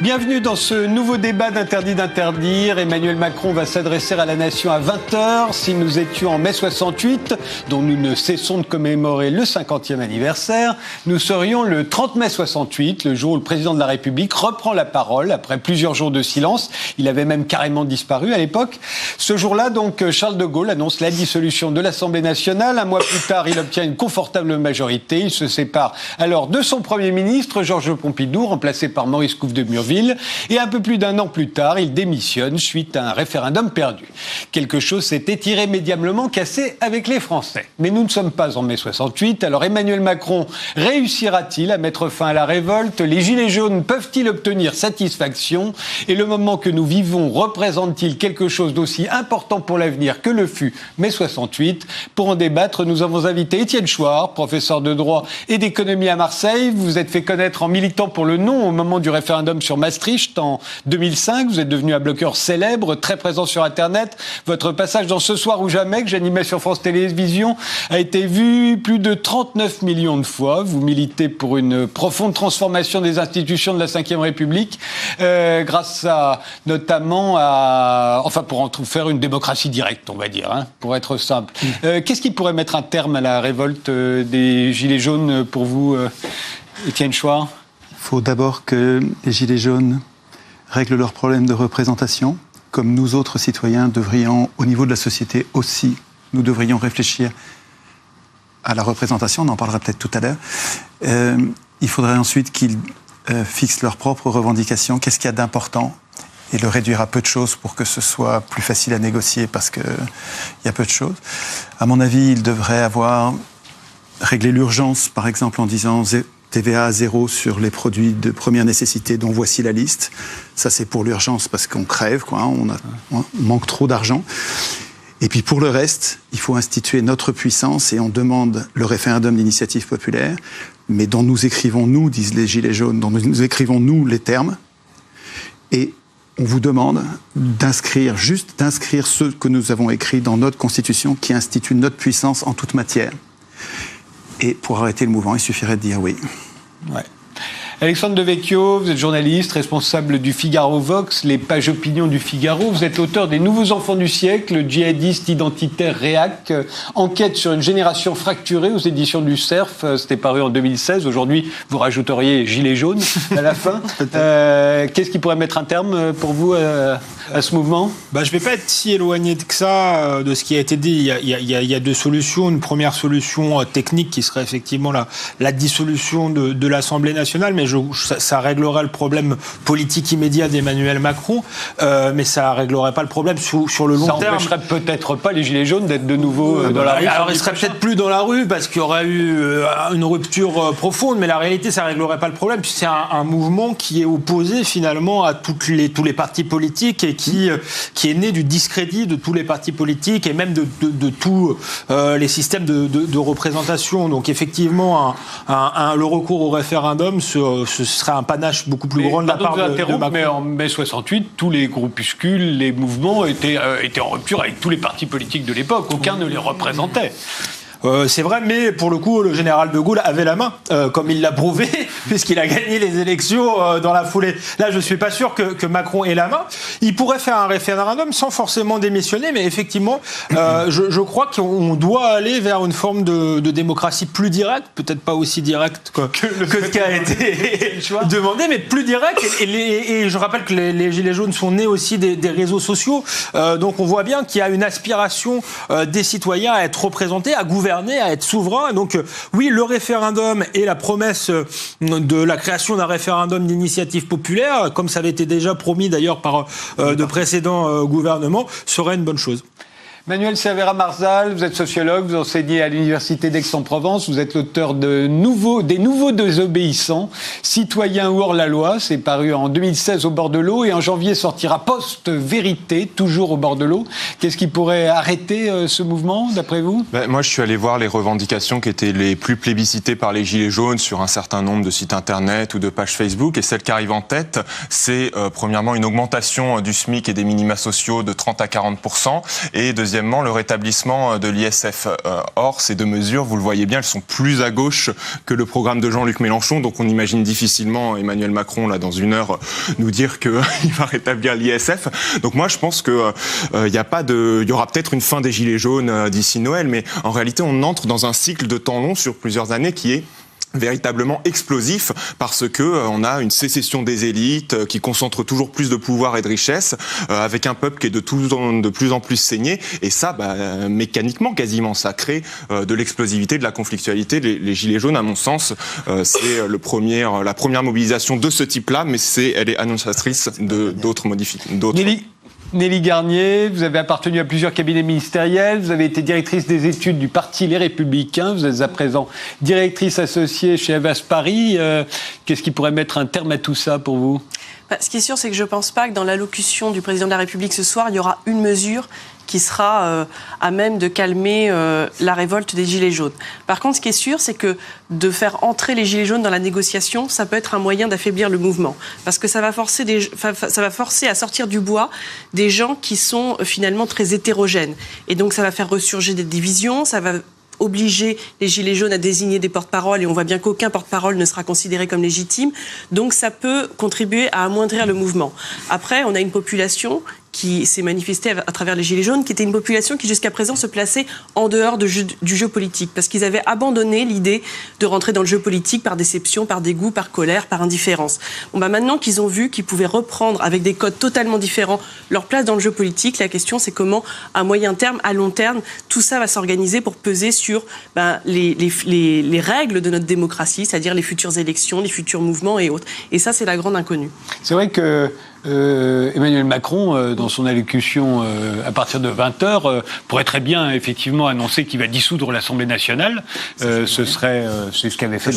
Bienvenue dans ce nouveau débat d'interdit d'interdire. Emmanuel Macron va s'adresser à la nation à 20h. Si nous étions en mai 68, dont nous ne cessons de commémorer le 50e anniversaire, nous serions le 30 mai 68, le jour où le président de la République reprend la parole après plusieurs jours de silence. Il avait même carrément disparu à l'époque. Ce jour-là, donc, Charles de Gaulle annonce la dissolution de l'Assemblée nationale. Un mois plus tard, il obtient une confortable majorité. Il se sépare alors de son Premier ministre, Georges Pompidou, remplacé par Maurice Couve de Murville. Et un peu plus d'un an plus tard, il démissionne suite à un référendum perdu. Quelque chose s'était irrémédiablement cassé avec les Français. Mais nous ne sommes pas en mai 68, alors Emmanuel Macron réussira-t-il à mettre fin à la révolte? Les Gilets jaunes peuvent-ils obtenir satisfaction? Et le moment que nous vivons représente-t-il quelque chose d'aussi important pour l'avenir que le fut mai 68? Pour en débattre, nous avons invité Étienne Chouard, professeur de droit et d'économie à Marseille. Vous vous êtes fait connaître en militant pour le non au moment du référendum sur Maastricht en 2005. Vous êtes devenu un blogueur célèbre, très présent sur Internet. Votre passage dans Ce soir ou jamais, que j'animais sur France Télévisions, a été vu plus de 39 millions de fois. Vous militez pour une profonde transformation des institutions de la Ve République, grâce à, notamment à... Enfin, pour en faire une démocratie directe, on va dire, hein, pour être simple. Qu'est-ce qui pourrait mettre un terme à la révolte des Gilets jaunes pour vous, Étienne Chouard? Il faut d'abord que les Gilets jaunes règlent leurs problèmes de représentation, comme nous autres citoyens devrions, au niveau de la société aussi, nous devrions réfléchir à la représentation, on en parlera peut-être tout à l'heure. Il faudrait ensuite qu'ils fixent leurs propres revendications, qu'est-ce qu'il y a d'important, et le réduire à peu de choses pour que ce soit plus facile à négocier, parce qu'il y a peu de choses. À mon avis, ils devraient avoir réglé l'urgence, par exemple, en disant TVA à zéro sur les produits de première nécessité, dont voici la liste. Ça, c'est pour l'urgence, parce qu'on crève, quoi, on manque trop d'argent. Et puis pour le reste, il faut instituer notre puissance et on demande le référendum d'initiative populaire, mais dont nous écrivons, nous, disent les Gilets jaunes, dont nous écrivons, nous, les termes. Et on vous demande d'inscrire ce que nous avons écrit dans notre Constitution qui institue notre puissance en toute matière. Et pour arrêter le mouvement, il suffirait de dire oui. Ouais. Alexandre Devecchio, vous êtes journaliste, responsable du Figaro Vox, les pages opinion du Figaro. Vous êtes l'auteur des Nouveaux enfants du siècle, djihadistes identitaires réac, enquête sur une génération fracturée aux éditions du Cerf. C'était paru en 2016. Aujourd'hui, vous rajouteriez Gilets jaunes à la fin. Qu'est-ce qui pourrait mettre un terme pour vous à ce mouvement? Je ne vais pas être si éloigné que ça de ce qui a été dit. Il y a deux solutions. Une première solution technique qui serait effectivement la dissolution de l'Assemblée nationale, mais ça réglerait le problème politique immédiat d'Emmanuel Macron, mais ça réglerait pas le problème sur le long terme. Ça empêcherait peut-être pas les Gilets jaunes d'être de nouveau dans la rue. Alors, ils seraient peut-être plus dans la rue parce qu'il y aurait eu une rupture profonde, mais la réalité, ça réglerait pas le problème. C'est un mouvement qui est opposé finalement à tous les partis politiques et qui est né du discrédit de tous les partis politiques et même de tous les systèmes de représentation. Donc effectivement, le recours au référendum ce serait un panache beaucoup plus grand de la part de Macron. Mais en mai 68, tous les groupuscules, les mouvements étaient en rupture avec tous les partis politiques de l'époque. Aucun ne les représentait. C'est vrai, mais pour le coup, le général de Gaulle avait la main, comme il l'a prouvé, puisqu'il a gagné les élections dans la foulée. Là, je ne suis pas sûr que Macron ait la main. Il pourrait faire un référendum sans forcément démissionner, mais effectivement, je crois qu'on doit aller vers une forme de démocratie plus directe, peut-être pas aussi directe que ce qui a été demandé, mais plus directe. Et je rappelle que les Gilets jaunes sont nés aussi des réseaux sociaux, donc on voit bien qu'il y a une aspiration des citoyens à être représentés, à gouverner, à être souverain. Donc oui, le référendum et la promesse de la création d'un référendum d'initiative populaire, comme ça avait été déjà promis d'ailleurs par de précédents gouvernements, serait une bonne chose. Manuel Cervera-Marzal, vous êtes sociologue, vous enseignez à l'Université d'Aix-en-Provence, vous êtes l'auteur des Nouveaux désobéissants, citoyens ou hors la loi, c'est paru en 2016 au bord de l'eau, et en janvier sortira Post-Vérité, toujours au bord de l'eau. Qu'est-ce qui pourrait arrêter ce mouvement, d'après vous? Moi, je suis allé voir les revendications qui étaient les plus plébiscitées par les Gilets jaunes sur un certain nombre de sites internet ou de pages Facebook, et celle qui arrive en tête, c'est premièrement une augmentation du SMIC et des minima sociaux de 30 à 40%, et deuxièmement, deuxièmement, le rétablissement de l'ISF. Or, ces deux mesures, vous le voyez bien, elles sont plus à gauche que le programme de Jean-Luc Mélenchon. Donc on imagine difficilement Emmanuel Macron, là, dans une heure, nous dire qu'il va rétablir l'ISF. Donc moi, je pense qu'il y aura peut-être une fin des Gilets jaunes d'ici Noël, mais en réalité, on entre dans un cycle de temps long sur plusieurs années qui est véritablement explosif parce que on a une sécession des élites qui concentre toujours plus de pouvoir et de richesse avec un peuple qui est de plus en plus saigné et ça mécaniquement quasiment ça crée de l'explosivité, de la conflictualité. Les Gilets jaunes à mon sens c'est la première mobilisation de ce type-là, mais elle est annonciatrice d'autres modifications. Nelly Garnier, vous avez appartenu à plusieurs cabinets ministériels, vous avez été directrice des études du Parti Les Républicains, vous êtes à présent directrice associée chez Havas Paris. Qu'est-ce qui pourrait mettre un terme à tout ça pour vous ? Ce qui est sûr, c'est que je ne pense pas que dans l'allocution du président de la République ce soir, il y aura une mesure qui sera à même de calmer la révolte des Gilets jaunes. Par contre, ce qui est sûr, c'est que de faire entrer les Gilets jaunes dans la négociation, ça peut être un moyen d'affaiblir le mouvement. Parce que ça va forcer à sortir du bois des gens qui sont finalement très hétérogènes. Et donc, ça va faire ressurgir des divisions, ça va obliger les Gilets jaunes à désigner des porte-paroles et on voit bien qu'aucun porte-parole ne sera considéré comme légitime. Donc ça peut contribuer à amoindrir le mouvement. Après, on a une population qui s'est manifestée à travers les Gilets jaunes, qui était une population qui jusqu'à présent se plaçait en dehors du jeu politique, parce qu'ils avaient abandonné l'idée de rentrer dans le jeu politique par déception, par dégoût, par colère, par indifférence. Maintenant qu'ils ont vu qu'ils pouvaient reprendre avec des codes totalement différents leur place dans le jeu politique, la question c'est comment, à moyen terme, à long terme, tout ça va s'organiser pour peser sur les règles de notre démocratie, c'est-à-dire les futures élections, les futurs mouvements et autres. Et ça, c'est la grande inconnue. C'est vrai que Emmanuel Macron, dans son allocution à partir de 20h, pourrait très bien effectivement annoncer qu'il va dissoudre l'Assemblée nationale. C'est ce qu'avait fait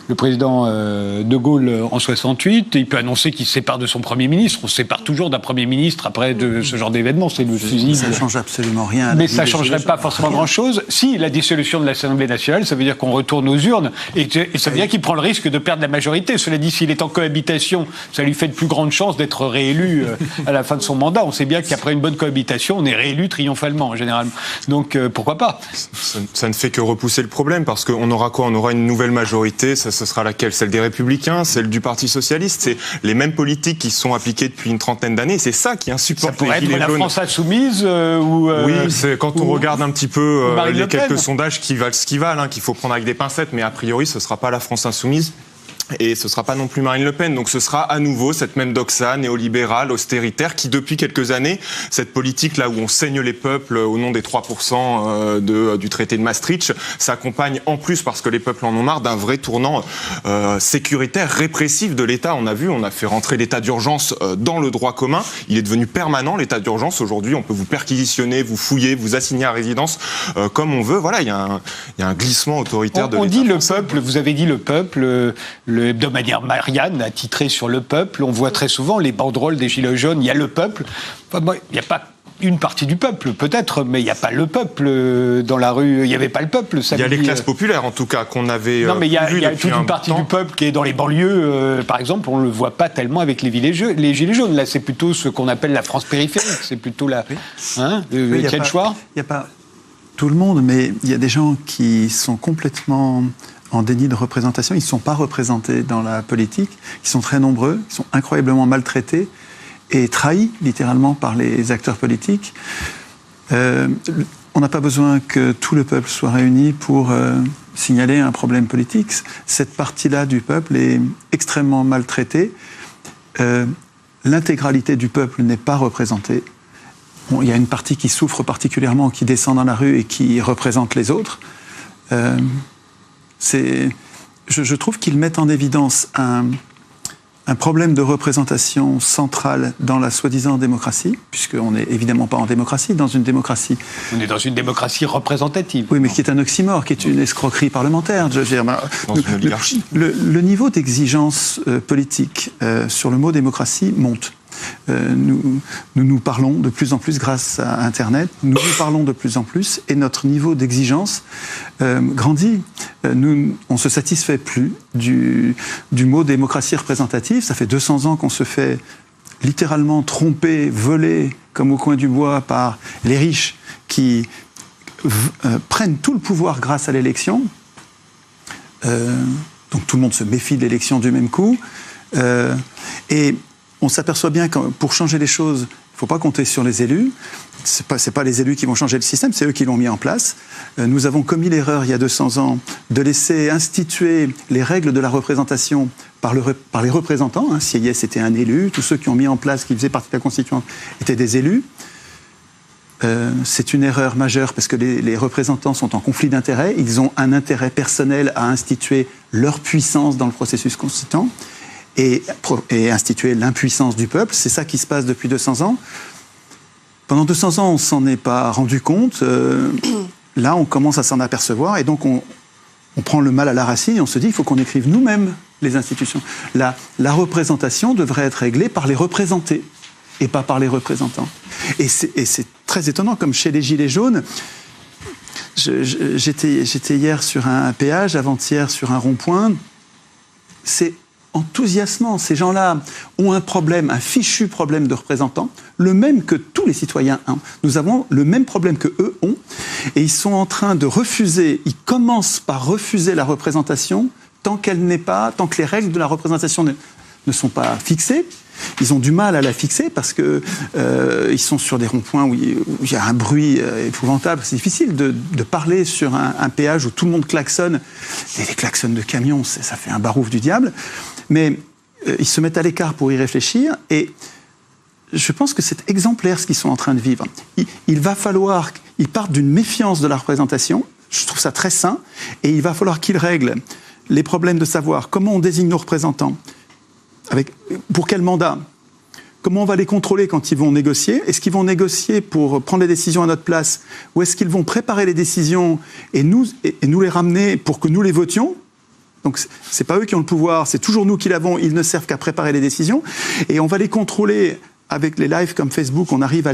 le président de Gaulle en 68. Il peut annoncer qu'il se sépare de son Premier ministre. On se sépare toujours d'un Premier ministre après de ce genre d'événement. C'est le fusil. Ça ne change absolument rien. Mais ça ne changerait pas forcément grand-chose. Si, la dissolution de l'Assemblée nationale, ça veut dire qu'on retourne aux urnes et ça veut dire qu'il prend le risque de perdre la majorité. Cela dit, s'il est en cohabitation, ça lui fait de plus grandes chances d'être réélu à la fin de son mandat. On sait bien qu'après une bonne cohabitation, on est réélu triomphalement, généralement. Donc, pourquoi pas ? Ça ne fait que repousser le problème, parce qu'on aura quoi ? On aura une nouvelle majorité, ce sera laquelle ? Celle des Républicains, celle du Parti Socialiste. C'est les mêmes politiques qui sont appliquées depuis une trentaine d'années. C'est ça qui insupporte les Gilets jaunes. Ça pourrait être la France insoumise Oui, c'est quand on regarde un petit peu les quelques sondages qui valent ce qu'ils valent, qu'il faut prendre avec des pincettes, mais a priori, ce ne sera pas la France insoumise. Et ce ne sera pas non plus Marine Le Pen. Donc ce sera à nouveau cette même doxa néolibérale, austéritaire, qui depuis quelques années, cette politique là où on saigne les peuples au nom des 3% du traité de Maastricht, s'accompagne en plus, parce que les peuples en ont marre, d'un vrai tournant sécuritaire, répressif de l'État. On a fait rentrer l'état d'urgence dans le droit commun. Il est devenu permanent, l'état d'urgence. Aujourd'hui, on peut vous perquisitionner, vous fouiller, vous assigner à résidence comme on veut. Voilà, il y a un glissement autoritaire de l'État. On dit le peuple, vous avez dit le peuple... Le hebdomadaire Marianne a titré sur le peuple. On voit très souvent les banderoles des Gilets jaunes. Il y a le peuple. Il n'y a pas une partie du peuple, peut-être, mais il n'y a pas le peuple dans la rue. Il n'y avait pas le peuple. Il y a les classes populaires, en tout cas, qu'on avait. Non, mais il y a toute une partie du peuple qui est dans les banlieues. Par exemple, on ne le voit pas tellement avec les Gilets jaunes. Là, c'est plutôt ce qu'on appelle la France périphérique. C'est plutôt la. Étienne Chouard ? Il n'y a pas tout le monde, mais il y a des gens qui sont complètement en déni de représentation, ils ne sont pas représentés dans la politique, ils sont très nombreux, ils sont incroyablement maltraités et trahis littéralement par les acteurs politiques. On n'a pas besoin que tout le peuple soit réuni pour signaler un problème politique. Cette partie-là du peuple est extrêmement maltraitée. L'intégralité du peuple n'est pas représentée. Bon, il y a une partie qui souffre particulièrement, qui descend dans la rue et qui représente les autres. Je trouve qu'ils mettent en évidence un problème de représentation centrale dans la soi-disant démocratie, puisqu'on n'est évidemment pas en démocratie. Dans une démocratie... On est dans une démocratie représentative. Oui, mais qui est un oxymore, qui est une escroquerie parlementaire. Dans une oligarchie. Le niveau d'exigence politique sur le mot démocratie monte. Nous parlons de plus en plus grâce à Internet, nous parlons de plus en plus et notre niveau d'exigence grandit. On ne se satisfait plus du mot démocratie représentative. Ça fait 200 ans qu'on se fait littéralement tromper, voler comme au coin du bois par les riches qui prennent tout le pouvoir grâce à l'élection. Donc tout le monde se méfie de l'élection du même coup. Et on s'aperçoit bien que pour changer les choses, il ne faut pas compter sur les élus. Ce n'est pas les élus qui vont changer le système, c'est eux qui l'ont mis en place. Nous avons commis l'erreur, il y a 200 ans, de laisser instituer les règles de la représentation par les représentants. Sieyès était un élu, tous ceux qui ont mis en place, qui faisaient partie de la Constituante, étaient des élus. C'est une erreur majeure parce que les représentants sont en conflit d'intérêts. Ils ont un intérêt personnel à instituer leur puissance dans le processus constituant et instituer l'impuissance du peuple. C'est ça qui se passe depuis 200 ans. Pendant 200 ans, on ne s'en est pas rendu compte. Là, on commence à s'en apercevoir et donc on prend le mal à la racine et on se dit qu'il faut qu'on écrive nous-mêmes les institutions. La représentation devrait être réglée par les représentés et pas par les représentants. Et c'est très étonnant, comme chez les Gilets jaunes. J'étais hier sur un péage, avant-hier sur un rond-point. C'est enthousiasmant. Ces gens-là ont un problème, un fichu problème de représentants, le même que tous les citoyens ont. Nous avons le même problème que eux ont. Et ils sont en train de refuser, ils commencent par refuser la représentation tant que les règles de la représentation ne sont pas fixées. Ils ont du mal à la fixer parce que ils sont sur des ronds-points où il y a un bruit épouvantable. C'est difficile de parler sur un péage où tout le monde klaxonne. Et les klaxons de camions, ça fait un barouf du diable. Mais ils se mettent à l'écart pour y réfléchir. Et je pense que c'est exemplaire ce qu'ils sont en train de vivre. Il va falloir qu'ils partent d'une méfiance de la représentation. Je trouve ça très sain. Et il va falloir qu'ils règlent les problèmes de savoir comment on désigne nos représentants. Pour quel mandat? Comment on va les contrôler quand ils vont négocier? Est-ce qu'ils vont négocier pour prendre les décisions à notre place? Ou est-ce qu'ils vont préparer les décisions et nous les ramener pour que nous les votions? Donc, ce n'est pas eux qui ont le pouvoir, c'est toujours nous qui l'avons. Ils ne servent qu'à préparer les décisions. Et on va les contrôler avec les lives comme Facebook. On arrive à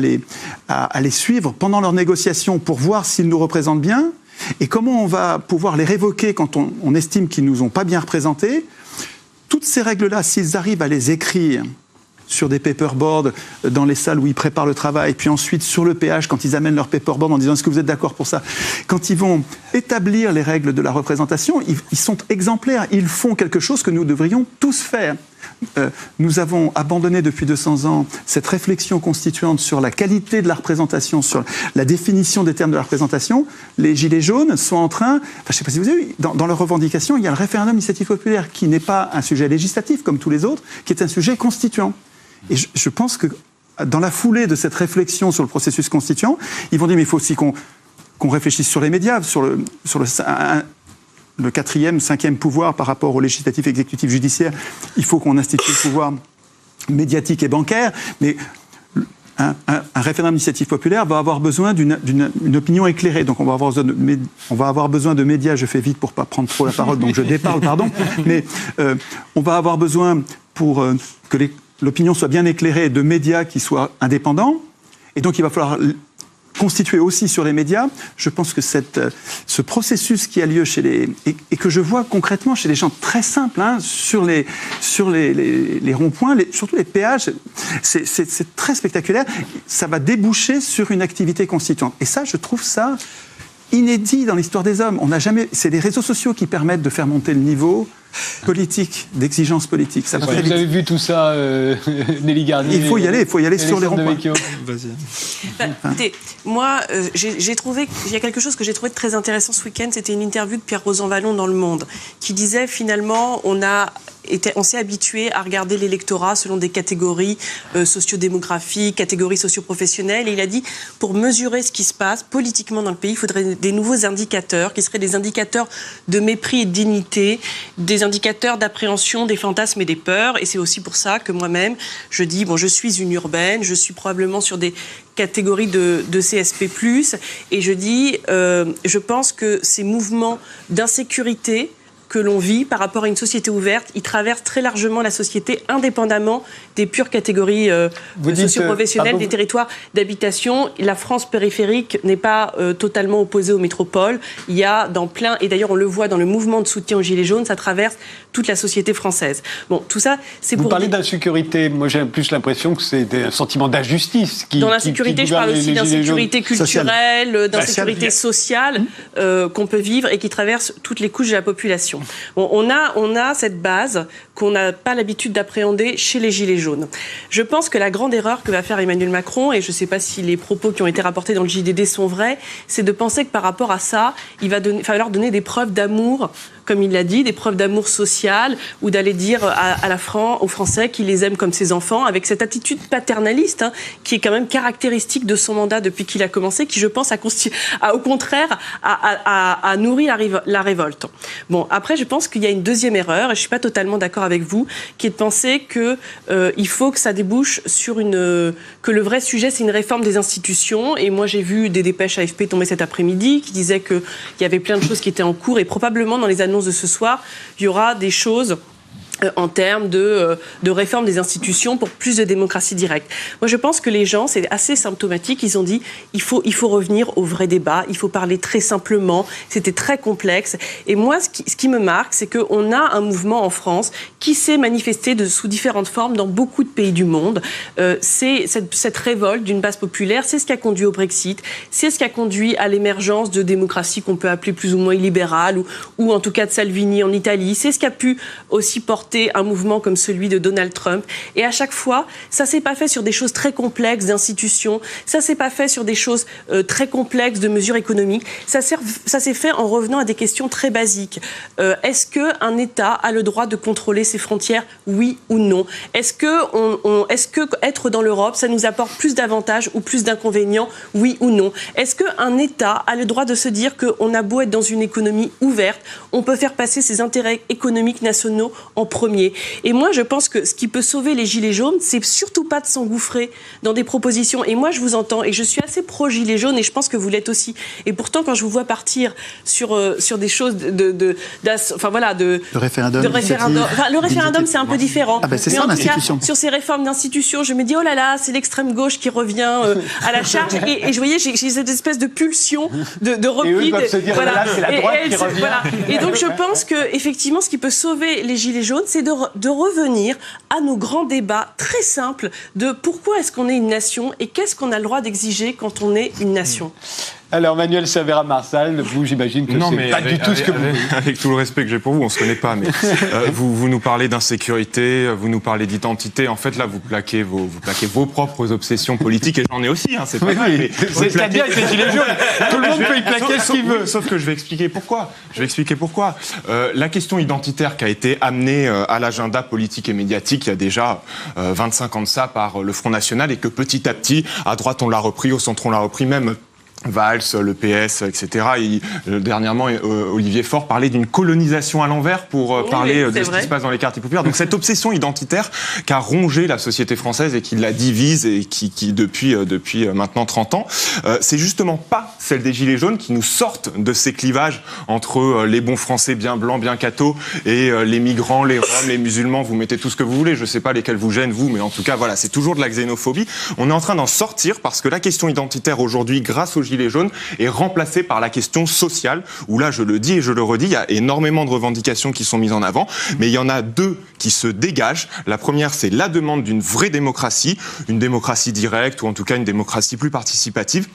les suivre pendant leurs négociations pour voir s'ils nous représentent bien. Et comment on va pouvoir les révoquer quand on estime qu'ils ne nous ont pas bien représentés? Toutes ces règles-là, s'ils arrivent à les écrire sur des paperboards dans les salles où ils préparent le travail, puis ensuite sur le péage quand ils amènent leur paperboard en disant « est-ce que vous êtes d'accord pour ça ?» Quand ils vont établir les règles de la représentation, ils sont exemplaires, ils font quelque chose que nous devrions tous faire. Nous avons abandonné depuis 200 ans cette réflexion constituante sur la qualité de la représentation, sur la définition des termes de la représentation. Les Gilets jaunes sont en train, je ne sais pas si vous avez vu, dans leurs revendications, il y a le référendum d'initiative populaire qui n'est pas un sujet législatif comme tous les autres, qui est un sujet constituant. Et je pense que dans la foulée de cette réflexion sur le processus constituant, ils vont dire mais il faut aussi qu'on réfléchisse sur les médias, sur le 4e, 5e pouvoir par rapport au législatif, exécutif, judiciaire. Il faut qu'on institue le pouvoir médiatique et bancaire, mais un référendum d'initiative populaire va avoir besoin d'une opinion éclairée. Donc on va avoir besoin de médias, je fais vite pour ne pas prendre trop la parole, donc je déparle, pardon, mais on va avoir besoin pour que l'opinion soit bien éclairée de médias qui soient indépendants, et donc il va falloir constitué aussi sur les médias. Je pense que ce processus qui a lieu et que je vois concrètement chez des gens très simples, sur les ronds-points, surtout les péages, c'est très spectaculaire. Ça va déboucher sur une activité constituante. Et ça, je trouve ça inédit dans l'histoire des hommes. C'est les réseaux sociaux qui permettent de faire monter le niveau politique, d'exigence politique. Ça va très vite. Vous avez vu tout ça, Nelly Garnier? Il faut y aller sur les ronds-points. Vas-y. Écoutez, moi, j'ai trouvé, il y a quelque chose que j'ai trouvé très intéressant ce week-end, c'était une interview de Pierre Rosanvallon dans Le Monde, qui disait finalement, on s'est habitué à regarder l'électorat selon des catégories sociodémographiques, catégories socioprofessionnelles, et il a dit, pour mesurer ce qui se passe politiquement dans le pays, il faudrait des nouveaux indicateurs, qui seraient des indicateurs de mépris et de dignité, des indicateurs d'appréhension des fantasmes et des peurs, et c'est aussi pour ça que moi-même, je dis, je suis une urbaine, je suis probablement sur des catégories de CSP+, et je dis, je pense que ces mouvements d'insécurité que l'on vit par rapport à une société ouverte, il traverse très largement la société indépendamment des pures catégories socio-professionnelles, des territoires d'habitation. La France périphérique n'est pas totalement opposée aux métropoles. Il y a dans plein, et d'ailleurs on le voit dans le mouvement de soutien aux Gilets jaunes, ça traverse toute la société française. Bon, tout ça, c'est pour... Vous parlez d'insécurité. Moi, j'ai plus l'impression que c'est un sentiment d'injustice qui... Dans l'insécurité, je parle aussi d'insécurité culturelle, d'insécurité sociale qu'on peut vivre et qui traverse toutes les couches de la population. Bon, on a cette base qu'on n'a pas l'habitude d'appréhender chez les Gilets jaunes. Je pense que la grande erreur que va faire Emmanuel Macron, et je ne sais pas si les propos qui ont été rapportés dans le JDD sont vrais, c'est de penser que par rapport à ça, il va falloir donner des preuves d'amour, comme il l'a dit, des preuves d'amour social, ou d'aller dire aux Français qu'il les aime comme ses enfants, avec cette attitude paternaliste qui est quand même caractéristique de son mandat depuis qu'il a commencé, qui, je pense, au contraire, a nourri la révolte. Bon, après, je pense qu'il y a une deuxième erreur, et je ne suis pas totalement d'accord avec vous, qui est de penser qu'il faut que ça débouche sur que le vrai sujet, c'est une réforme des institutions. Et moi, j'ai vu des dépêches AFP tomber cet après-midi qui disaient qu'il y avait plein de choses qui étaient en cours, et probablement dans les annonces de ce soir, il y aura des choses en termes de réforme des institutions pour plus de démocratie directe. Moi, je pense que les gens, c'est assez symptomatique, ils ont dit il faut revenir au vrai débat, il faut parler très simplement, c'était très complexe. Et moi, ce qui me marque, c'est qu'on a un mouvement en France qui s'est manifesté sous différentes formes dans beaucoup de pays du monde. C'est cette révolte d'une base populaire, c'est ce qui a conduit au Brexit, c'est ce qui a conduit à l'émergence de démocraties qu'on peut appeler plus ou moins illibérales, ou en tout cas de Salvini en Italie, c'est ce qui a pu aussi porter un mouvement comme celui de Donald Trump. Et à chaque fois, ça s'est pas fait sur des choses très complexes d'institutions, ça s'est pas fait sur des choses très complexes de mesures économiques, ça s'est fait en revenant à des questions très basiques. Est-ce qu'un État a le droit de contrôler ses frontières, oui ou non? Est-ce que être dans l'Europe, ça nous apporte plus d'avantages ou plus d'inconvénients, oui ou non? Est-ce qu'un État a le droit de se dire qu'on a beau être dans une économie ouverte, on peut faire passer ses intérêts économiques nationaux en premier? Et moi, je pense que ce qui peut sauver les Gilets jaunes, c'est surtout pas de s'engouffrer dans des propositions. Et moi, je vous entends, et je suis assez pro-Gilets jaunes, et je pense que vous l'êtes aussi. Et pourtant, quand je vous vois partir sur des choses de référendum. Enfin, le référendum, c'est un peu différent. C'est mais ça, en tout cas, l'institution. sur ces réformes d'institutions, je me dis, oh là là, c'est l'extrême gauche qui revient à la charge. Et je voyais, j'ai cette espèce de pulsion de repli. Et eux, ils peuvent se dire, voilà, c'est la droite qui revient. Voilà. Et donc, je pense que effectivement, ce qui peut sauver les Gilets jaunes, c'est de revenir à nos grands débats très simples de pourquoi est-ce qu'on est une nation et qu'est-ce qu'on a le droit d'exiger quand on est une nation. Alors, Manuel Savera-Marsal, vous, j'imagine que c'est pas du tout ce que vous voulez. Avec tout le respect que j'ai pour vous, on se connaît pas, mais vous nous parlez d'insécurité, vous nous parlez d'identité. En fait, là, vous plaquez vos propres obsessions politiques, et j'en ai aussi, c'est pas mal. Mais C'est ce qu'il y a bien avec les Gilets jaunes. Tout le monde peut y plaquer ce qu'il veut. Sauf que je vais expliquer pourquoi. La question identitaire qui a été amenée à l'agenda politique et médiatique il y a déjà 25 ans de ça par le Front National, et que petit à petit, à droite on l'a repris, au centre on l'a repris, même Valls, le PS, etc. Dernièrement, Olivier Faure parlait d'une colonisation à l'envers pour parler de ce qui se passe dans les quartiers populaires. Donc cette obsession identitaire qui a rongé la société française et qui la divise et qui depuis maintenant 30 ans, c'est justement pas celle des Gilets jaunes qui nous sortent de ces clivages entre les bons Français bien blancs, bien cathos, et les migrants, les Roms, les musulmans. Vous mettez tout ce que vous voulez. Je sais pas lesquels vous gênent, vous, mais en tout cas, voilà, c'est toujours de la xénophobie. On est en train d'en sortir parce que la question identitaire aujourd'hui, grâce aux Gilets jaunes, est remplacée par la question sociale, où là, je le dis et je le redis, il y a énormément de revendications qui sont mises en avant, mais il y en a deux qui se dégagent. La première, c'est la demande d'une vraie démocratie, une démocratie directe, ou en tout cas une démocratie plus participative.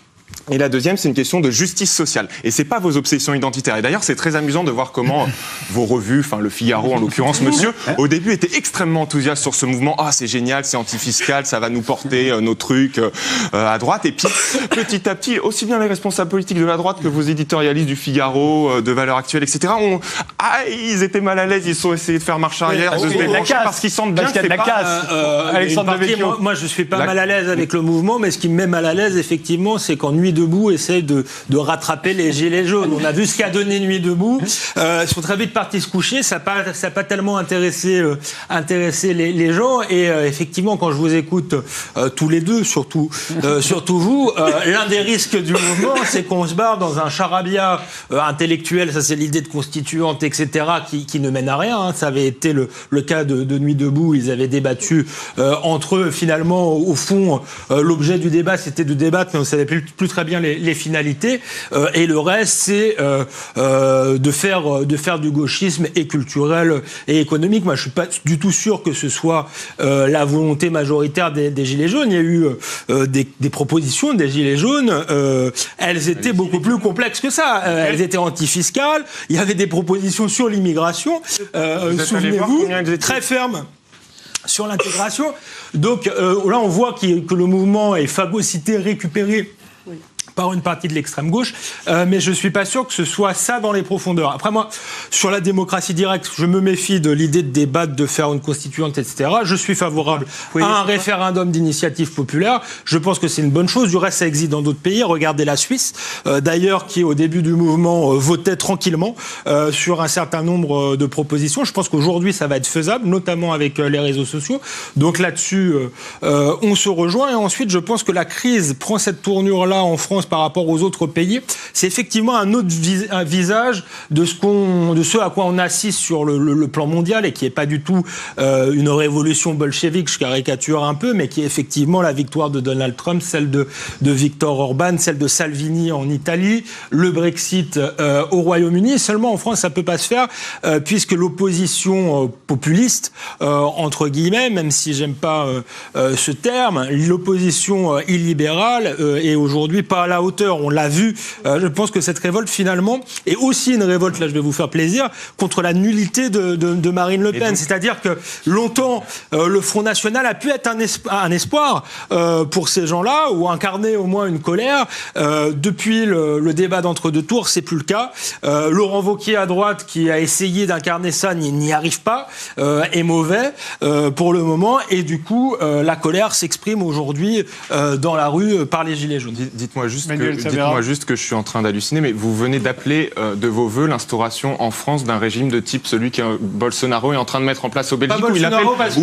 Et la deuxième, c'est une question de justice sociale. Et c'est pas vos obsessions identitaires. Et d'ailleurs, c'est très amusant de voir comment vos revues, enfin le Figaro en l'occurrence, monsieur, au début était extrêmement enthousiaste sur ce mouvement. Ah, c'est génial, c'est antifiscal, ça va nous porter nos trucs à droite. Et puis, petit à petit, aussi bien les responsables politiques de la droite que vos éditorialistes du Figaro, de Valeurs Actuelles, etc., ils étaient mal à l'aise, ils ont essayé de faire marche arrière, de se débrancher parce qu'ils sentent bien que c'est pas... Alexandre Devecchio. Moi, je suis pas mal à l'aise avec le mouvement, mais ce qui me met mal à l'aise, effectivement, c'est qu'en nuit debout essaye de rattraper les gilets jaunes. On a vu ce qu'a donné Nuit debout. Ils sont très vite partis se coucher. Ça n'a pas tellement intéressé les gens. Et effectivement, quand je vous écoute tous les deux, surtout vous, l'un des risques du mouvement, c'est qu'on se barre dans un charabia intellectuel. Ça, c'est l'idée de constituante, etc., qui ne mène à rien. Hein. Ça avait été le cas de Nuit debout. Ils avaient débattu entre eux. Finalement, au fond, l'objet du débat, c'était de débattre, mais on ne savait plus très bien les finalités. Et le reste, c'est de faire du gauchisme et culturel et économique. Moi, je suis pas du tout sûr que ce soit la volonté majoritaire des Gilets jaunes. Il y a eu des propositions des Gilets jaunes. Elles étaient beaucoup plus complexes que ça. Elles étaient antifiscales. Il y avait des propositions sur l'immigration. Souvenez-vous, très fermes sur l'intégration. Donc là, on voit que le mouvement est phagocyté, récupéré par une partie de l'extrême gauche, mais je suis pas sûr que ce soit ça dans les profondeurs. Après moi, sur la démocratie directe, je me méfie de l'idée de débattre, de faire une constituante, etc. Je suis favorable à un référendum d'initiative populaire. Je pense que c'est une bonne chose. Du reste, ça existe dans d'autres pays. Regardez la Suisse, d'ailleurs, qui au début du mouvement votait tranquillement sur un certain nombre de propositions. Je pense qu'aujourd'hui, ça va être faisable, notamment avec les réseaux sociaux. Donc là-dessus, on se rejoint. Et ensuite, je pense que la crise prend cette tournure-là en France par rapport aux autres pays, c'est effectivement un autre visage de ce à quoi on assiste sur le plan mondial et qui n'est pas du tout une révolution bolchevique, je caricature un peu, mais qui est effectivement la victoire de Donald Trump, celle de Viktor Orban, celle de Salvini en Italie, le Brexit au Royaume-Uni. Seulement en France, ça ne peut pas se faire puisque l'opposition populiste, entre guillemets, même si j'aime pas ce terme, l'opposition illibérale est aujourd'hui pas à la hauteur, on l'a vu. Je pense que cette révolte, finalement, est aussi une révolte, là je vais vous faire plaisir, contre la nullité de Marine Le Pen. C'est-à-dire que longtemps, le Front National a pu être un espoir pour ces gens-là, ou incarner au moins une colère. Depuis le débat d'entre-deux tours, c'est plus le cas. Laurent Wauquiez à droite, qui a essayé d'incarner ça, n'y arrive pas, est mauvais pour le moment, et du coup, la colère s'exprime aujourd'hui dans la rue par les Gilets jaunes. Dites-moi juste que je suis en train d'halluciner, mais vous venez d'appeler de vos voeux l'instauration en France d'un régime de type celui que Bolsonaro est en train de mettre en place au Belgique, où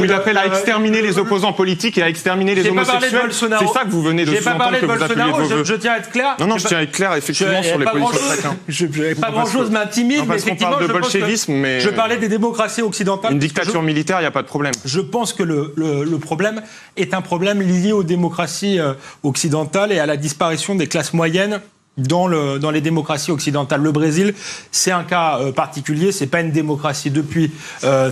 il appelle à exterminer les opposants politiques et à exterminer les homosexuels. C'est ça que vous venez de sous-entendre que vous appelez vos voeux. Je tiens à être clair. Non, je tiens à être clair, effectivement, sur les positions de chacun. Pas grand-chose m'intimide, mais effectivement, parle de bolchevisme, mais je parlais des démocraties occidentales. Une dictature militaire, il n'y a pas de problème. Je pense que le problème est un problème lié aux démocraties occidentales et à la disparition des classes moyennes dans les démocraties occidentales. Le Brésil, c'est un cas particulier, c'est pas une démocratie depuis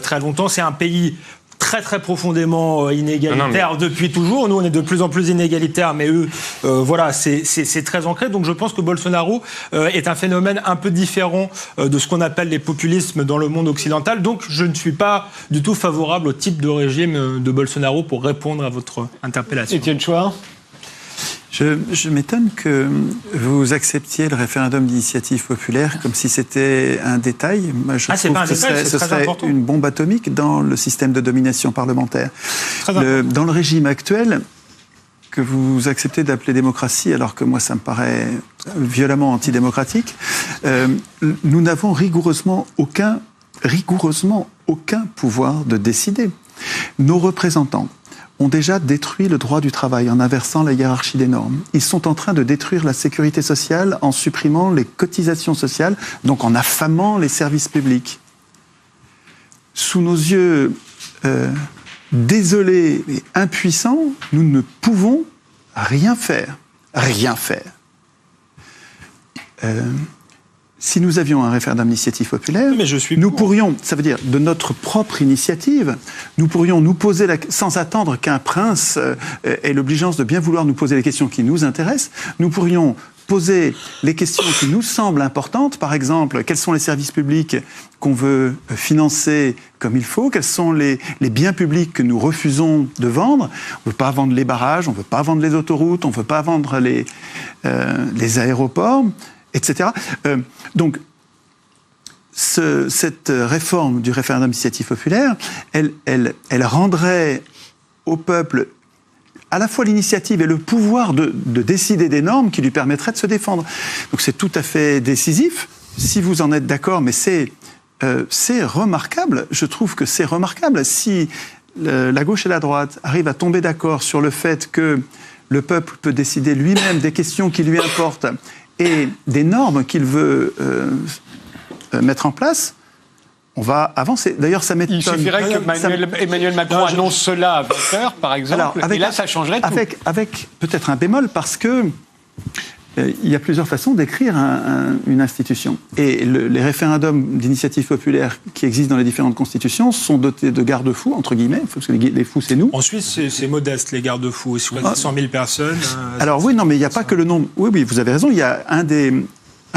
très longtemps, c'est un pays très très profondément inégalitaire depuis toujours. Nous, on est de plus en plus inégalitaires, mais eux, voilà, c'est très ancré. Donc je pense que Bolsonaro est un phénomène un peu différent de ce qu'on appelle les populismes dans le monde occidental. Donc je ne suis pas du tout favorable au type de régime de Bolsonaro pour répondre à votre interpellation. Étienne Chouard. Je m'étonne que vous acceptiez le référendum d'initiative populaire comme si c'était un détail. Moi, je trouve que ce serait une bombe atomique dans le système de domination parlementaire. Dans le régime actuel, que vous acceptez d'appeler démocratie, alors que moi ça me paraît violemment antidémocratique, nous n'avons rigoureusement aucun pouvoir de décider. Nos représentants ont déjà détruit le droit du travail en inversant la hiérarchie des normes. Ils sont en train de détruire la sécurité sociale en supprimant les cotisations sociales, donc en affamant les services publics. Sous nos yeux désolés et impuissants, nous ne pouvons rien faire. Rien faire. Si nous avions un référendum d'initiative populaire, nous pourrions, ça veut dire de notre propre initiative, nous pourrions nous poser, sans attendre qu'un prince ait l'obligeance de bien vouloir nous poser les questions qui nous intéressent, nous pourrions poser les questions qui nous semblent importantes. Par exemple, quels sont les services publics qu'on veut financer comme il faut? Quels sont les biens publics que nous refusons de vendre? On ne veut pas vendre les barrages, on ne veut pas vendre les autoroutes, on ne veut pas vendre les aéroports, etc. Donc, cette réforme du référendum d'initiative populaire, elle rendrait au peuple à la fois l'initiative et le pouvoir de décider des normes qui lui permettraient de se défendre. Donc c'est tout à fait décisif, si vous en êtes d'accord, mais c'est remarquable. Je trouve que c'est remarquable. Si la gauche et la droite arrivent à tomber d'accord sur le fait que le peuple peut décider lui-même des questions qui lui importent et des normes qu'il veut mettre en place, on va avancer. D'ailleurs, ça m'étonne. Il suffirait que Emmanuel Macron annonce cela à 20h, par exemple, et là, ça changerait tout. Avec peut-être un bémol, parce que il y a plusieurs façons d'écrire une institution. Et les référendums d'initiative populaire qui existent dans les différentes constitutions sont dotés de garde-fous, entre guillemets, parce que les fous, c'est nous. En Suisse, c'est modeste, les garde-fous. Si vous avez 100 000 personnes... Alors oui, non, mais il n'y a pas que le nombre... Oui, vous avez raison, il y a un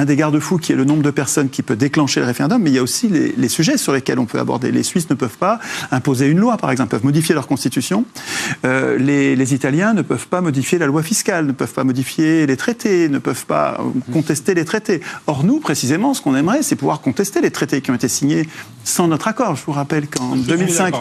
des garde-fous qui est le nombre de personnes qui peut déclencher le référendum, mais il y a aussi les sujets sur lesquels on peut aborder. Les Suisses ne peuvent pas imposer une loi, par exemple, peuvent modifier leur constitution. Les Italiens ne peuvent pas modifier la loi fiscale, ne peuvent pas modifier les traités, ne peuvent pas contester les traités. Or, nous, précisément, ce qu'on aimerait, c'est pouvoir contester les traités qui ont été signés sans notre accord. Je vous rappelle qu'en 2005...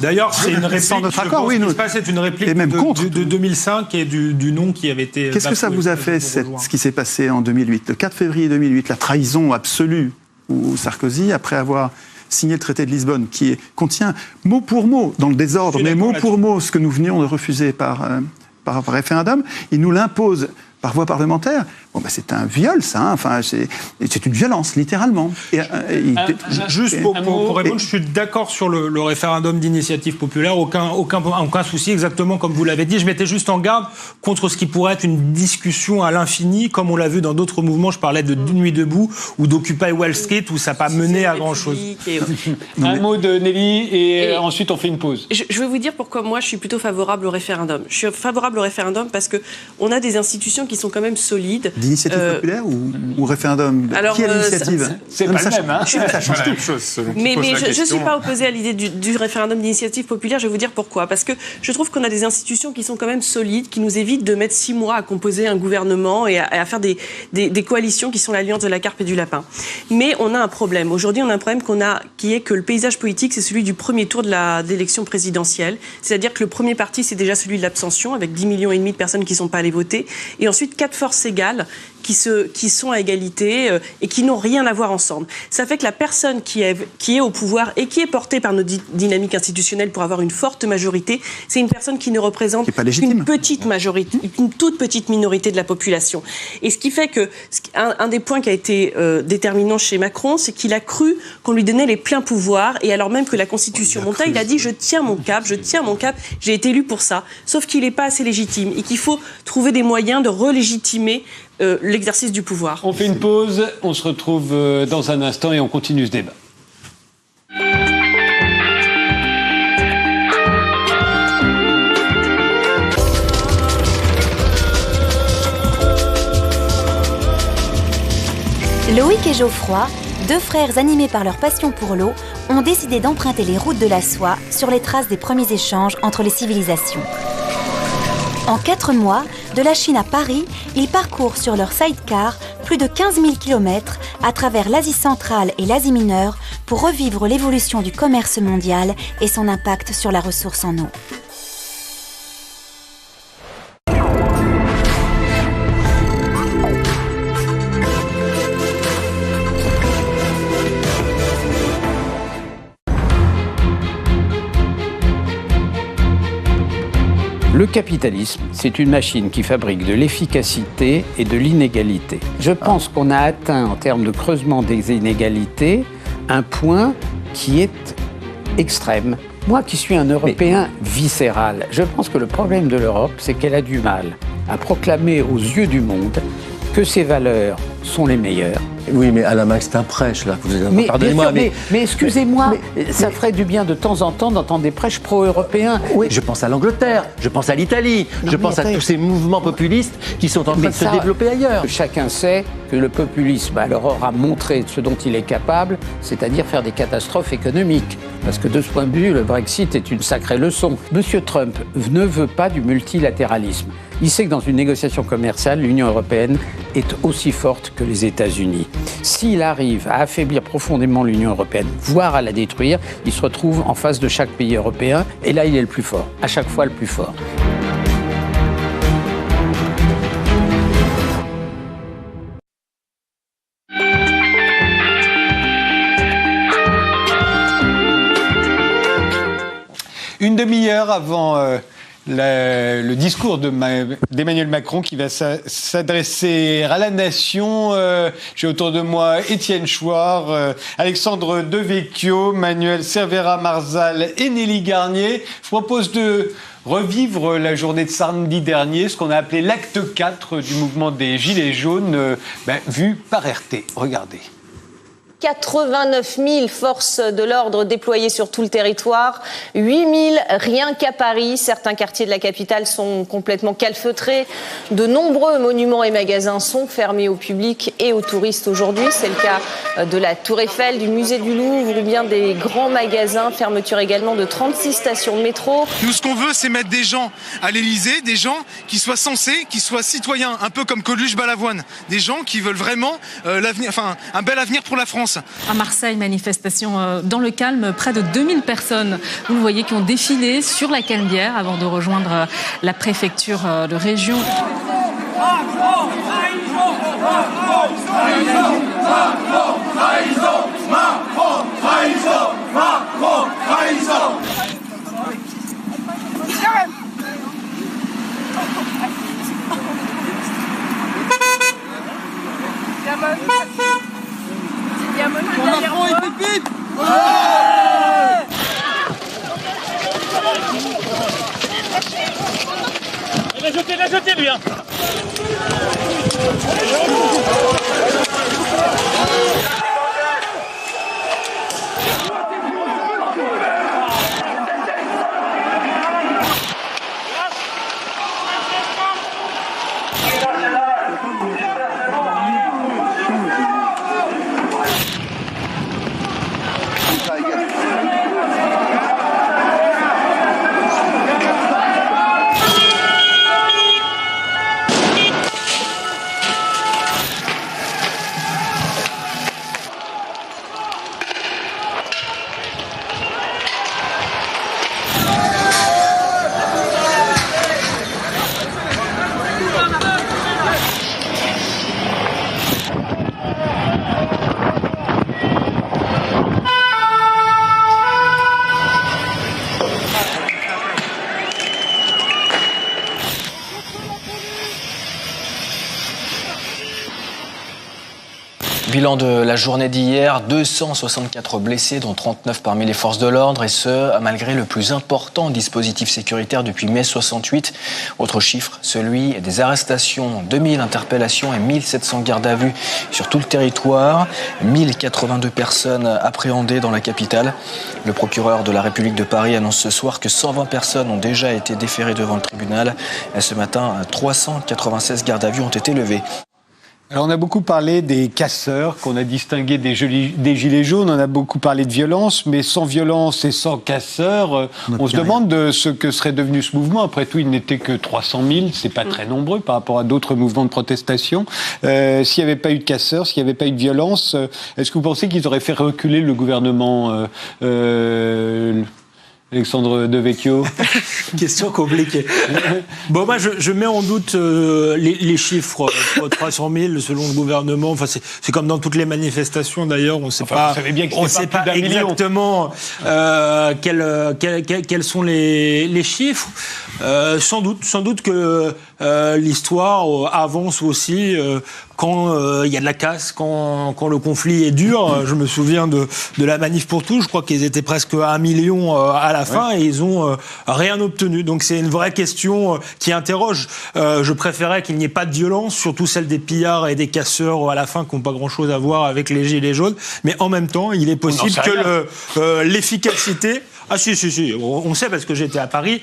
D'ailleurs, c'est une réplique, sans notre accord, oui, c'est une réplique de 2005 et du nom qui avait été... Qu'est-ce que ça vous a fait, ce qui s'est passé en 2008 ? Le 4 février 2008, la trahison absolue où Sarkozy, après avoir signé le traité de Lisbonne, qui contient mot pour mot, dans le désordre, mais mot pour mot, ce que nous venions de refuser par référendum, il nous l'impose par voie parlementaire. Bon, c'est un viol, ça. Hein. Enfin, c'est une violence, littéralement. Juste pour répondre, je suis d'accord sur le référendum d'initiative populaire. Aucun souci, exactement comme vous l'avez dit. Je mettais juste en garde contre ce qui pourrait être une discussion à l'infini, comme on l'a vu dans d'autres mouvements. Je parlais de Nuit debout ou d'Occupy Wall Street, où ça n'a pas mené à grand-chose. Un mot de Nelly, et ensuite on fait une pause. Je vais vous dire pourquoi moi je suis plutôt favorable au référendum. Je suis favorable au référendum parce qu'on a des institutions qui sont quand même solides. D'initiative populaire ou référendum? Alors, qui a l'initiative? C'est pas le même, hein. Ça change tout. Mais je ne suis pas opposée à l'idée du référendum d'initiative populaire. Je vais vous dire pourquoi. Parce que je trouve qu'on a des institutions qui sont quand même solides, qui nous évitent de mettre 6 mois à composer un gouvernement et à faire des coalitions qui sont l'alliance de la carpe et du lapin. Mais on a un problème. Aujourd'hui, on a un problème qui est que le paysage politique, c'est celui du premier tour de l'élection présidentielle. C'est-à-dire que le premier parti, c'est déjà celui de l'abstention, avec 10,5 millions de personnes qui ne sont pas allées voter. Et ensuite, 4 forces égales qui sont à égalité et qui n'ont rien à voir ensemble. Ça fait que la personne qui est au pouvoir et qui est portée par notre dynamique institutionnelle pour avoir une forte majorité, c'est une personne qui ne représente qu'une petite majorité, une toute petite minorité de la population. Et ce qui fait que un des points qui a été déterminant chez Macron, c'est qu'il a cru qu'on lui donnait les pleins pouvoirs, et alors même que la Constitution montait, il a dit « je tiens mon cap, j'ai été élu pour ça ». Sauf qu'il n'est pas assez légitime et qu'il faut trouver des moyens de relégitimer l'exercice du pouvoir. On fait une pause, on se retrouve dans un instant et on continue ce débat. Loïc et Geoffroy, 2 frères animés par leur passion pour l'eau, ont décidé d'emprunter les routes de la soie sur les traces des premiers échanges entre les civilisations. En 4 mois, de la Chine à Paris, ils parcourent sur leur sidecar plus de 15 000 km à travers l'Asie centrale et l'Asie mineure pour revivre l'évolution du commerce mondial et son impact sur la ressource en eau. Le capitalisme, c'est une machine qui fabrique de l'efficacité et de l'inégalité. Je pense qu'on a atteint, en termes de creusement des inégalités, un point qui est extrême. Moi qui suis un Européen viscéral, je pense que le problème de l'Europe, c'est qu'elle a du mal à proclamer aux yeux du monde que ses valeurs sont les meilleures. Oui, mais Alain Max, c'est un prêche, là. Pardonnez-moi, mais excusez-moi, ça ferait du bien de temps en temps d'entendre des prêches pro-européens. Oui, je pense à l'Angleterre, je pense à l'Italie, je pense à tous ces mouvements populistes qui sont en train de se développer ailleurs. Chacun sait que le populisme leur aura montré ce dont il est capable, c'est-à-dire faire des catastrophes économiques. Parce que de ce point de vue, le Brexit est une sacrée leçon. Monsieur Trump ne veut pas du multilatéralisme. Il sait que dans une négociation commerciale, l'Union européenne est aussi forte que les États-Unis. S'il arrive à affaiblir profondément l'Union européenne, voire à la détruire, il se retrouve en face de chaque pays européen, et là, il est le plus fort. À chaque fois, le plus fort. demi-heure avant le discours d'Emmanuel Macron qui va s'adresser à la nation. J'ai autour de moi Étienne Chouard, Alexandre Devecchio, Manuel Cervera-Marzal et Nelly Garnier. Je propose de revivre la journée de samedi dernier, ce qu'on a appelé l'acte 4 du mouvement des Gilets jaunes, vu par RT. Regardez. 89 000 forces de l'ordre déployées sur tout le territoire, 8 000 rien qu'à Paris. Certains quartiers de la capitale sont complètement calfeutrés. De nombreux monuments et magasins sont fermés au public et aux touristes aujourd'hui. C'est le cas de la Tour Eiffel, du musée du Louvre ou bien des grands magasins. Fermeture également de 36 stations de métro. Nous, ce qu'on veut, c'est mettre des gens à l'Élysée, des gens qui soient sensés, qui soient citoyens, un peu comme Coluche-Balavoine. Des gens qui veulent vraiment un bel avenir pour la France. À Marseille, manifestation dans le calme, près de 2000 personnes, vous le voyez, qui ont défilé sur la Canebière avant de rejoindre la préfecture de région. Macron et Pépite. Il a jeté lui, hein. Bilan de la journée d'hier, 264 blessés, dont 39 parmi les forces de l'ordre, et ce, malgré le plus important dispositif sécuritaire depuis mai 68. Autre chiffre, celui des arrestations, 2000 interpellations et 1700 gardes à vue sur tout le territoire, 1082 personnes appréhendées dans la capitale. Le procureur de la République de Paris annonce ce soir que 120 personnes ont déjà été déférées devant le tribunal. Et ce matin, 396 gardes à vue ont été levés. Alors on a beaucoup parlé des casseurs, qu'on a distingués des gilets jaunes, on a beaucoup parlé de violence, mais sans violence et sans casseurs, on se demande de ce que serait devenu ce mouvement. Après tout, il n'était que 300 000, c'est pas très nombreux par rapport à d'autres mouvements de protestation. S'il n'y avait pas eu de casseurs, s'il n'y avait pas eu de violence, est-ce que vous pensez qu'ils auraient fait reculer le gouvernement Alexandre Devecchio? Question compliquée. Bon, moi, je mets en doute les chiffres. 300 000 selon le gouvernement. Enfin, c'est comme dans toutes les manifestations, d'ailleurs. On ne sait pas, on sait pas exactement quels sont les chiffres. Sans doute que l'histoire avance aussi quand il y a de la casse, quand le conflit est dur. Je me souviens de la manif pour tous. Je crois qu'ils étaient presque 1 million à la fin et ils ont rien obtenu. Donc c'est une vraie question qui interroge. Je préférais qu'il n'y ait pas de violence, surtout celle des pillards et des casseurs à la fin qui n'ont pas grand-chose à voir avec les gilets jaunes. Mais en même temps, il est possible que l'efficacité... Ah si, on sait parce que j'étais à Paris,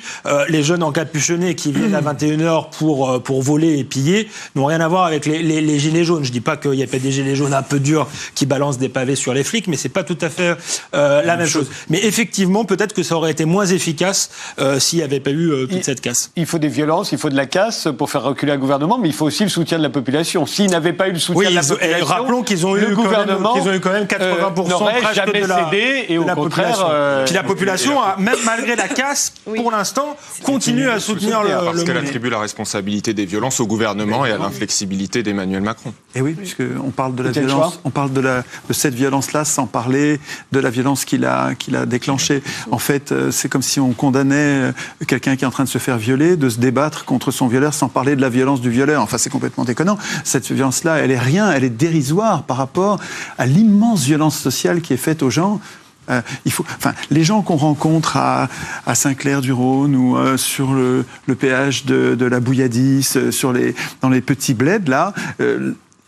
les jeunes encapuchonnés qui viennent à 21h pour voler et piller n'ont rien à voir avec les gilets jaunes. Je dis pas qu'il n'y a pas des gilets jaunes un peu durs qui balancent des pavés sur les flics, mais c'est pas tout à fait la même chose. Mais effectivement, peut-être que ça aurait été moins efficace s'il n'y avait pas eu toute cette casse. Il faut des violences, il faut de la casse pour faire reculer un gouvernement, mais il faut aussi le soutien de la population. S'ils n'avaient pas eu le soutien de la population, rappelons qu'ils ont eu quand même 80% n'aurait presque jamais de cédé et au contraire, puis la population population, même malgré la casse, pour l'instant, continue à soutenir le parce qu'elle mouvement. attribue la responsabilité des violences au gouvernement et à l'inflexibilité d'Emmanuel Macron. Et oui, puisqu'on parle de la violence, on parle de cette violence-là sans parler de la violence qu'il a déclenchée. En fait, c'est comme si on condamnait quelqu'un qui est en train de se faire violer, de se débattre contre son violeur sans parler de la violence du violeur. Enfin, c'est complètement déconnant. Cette violence-là, elle est rien, elle est dérisoire par rapport à l'immense violence sociale qui est faite aux gens. Les gens qu'on rencontre à Saint-Clair-du-Rhône ou sur le péage de la Bouilladis, dans les petits bleds, là,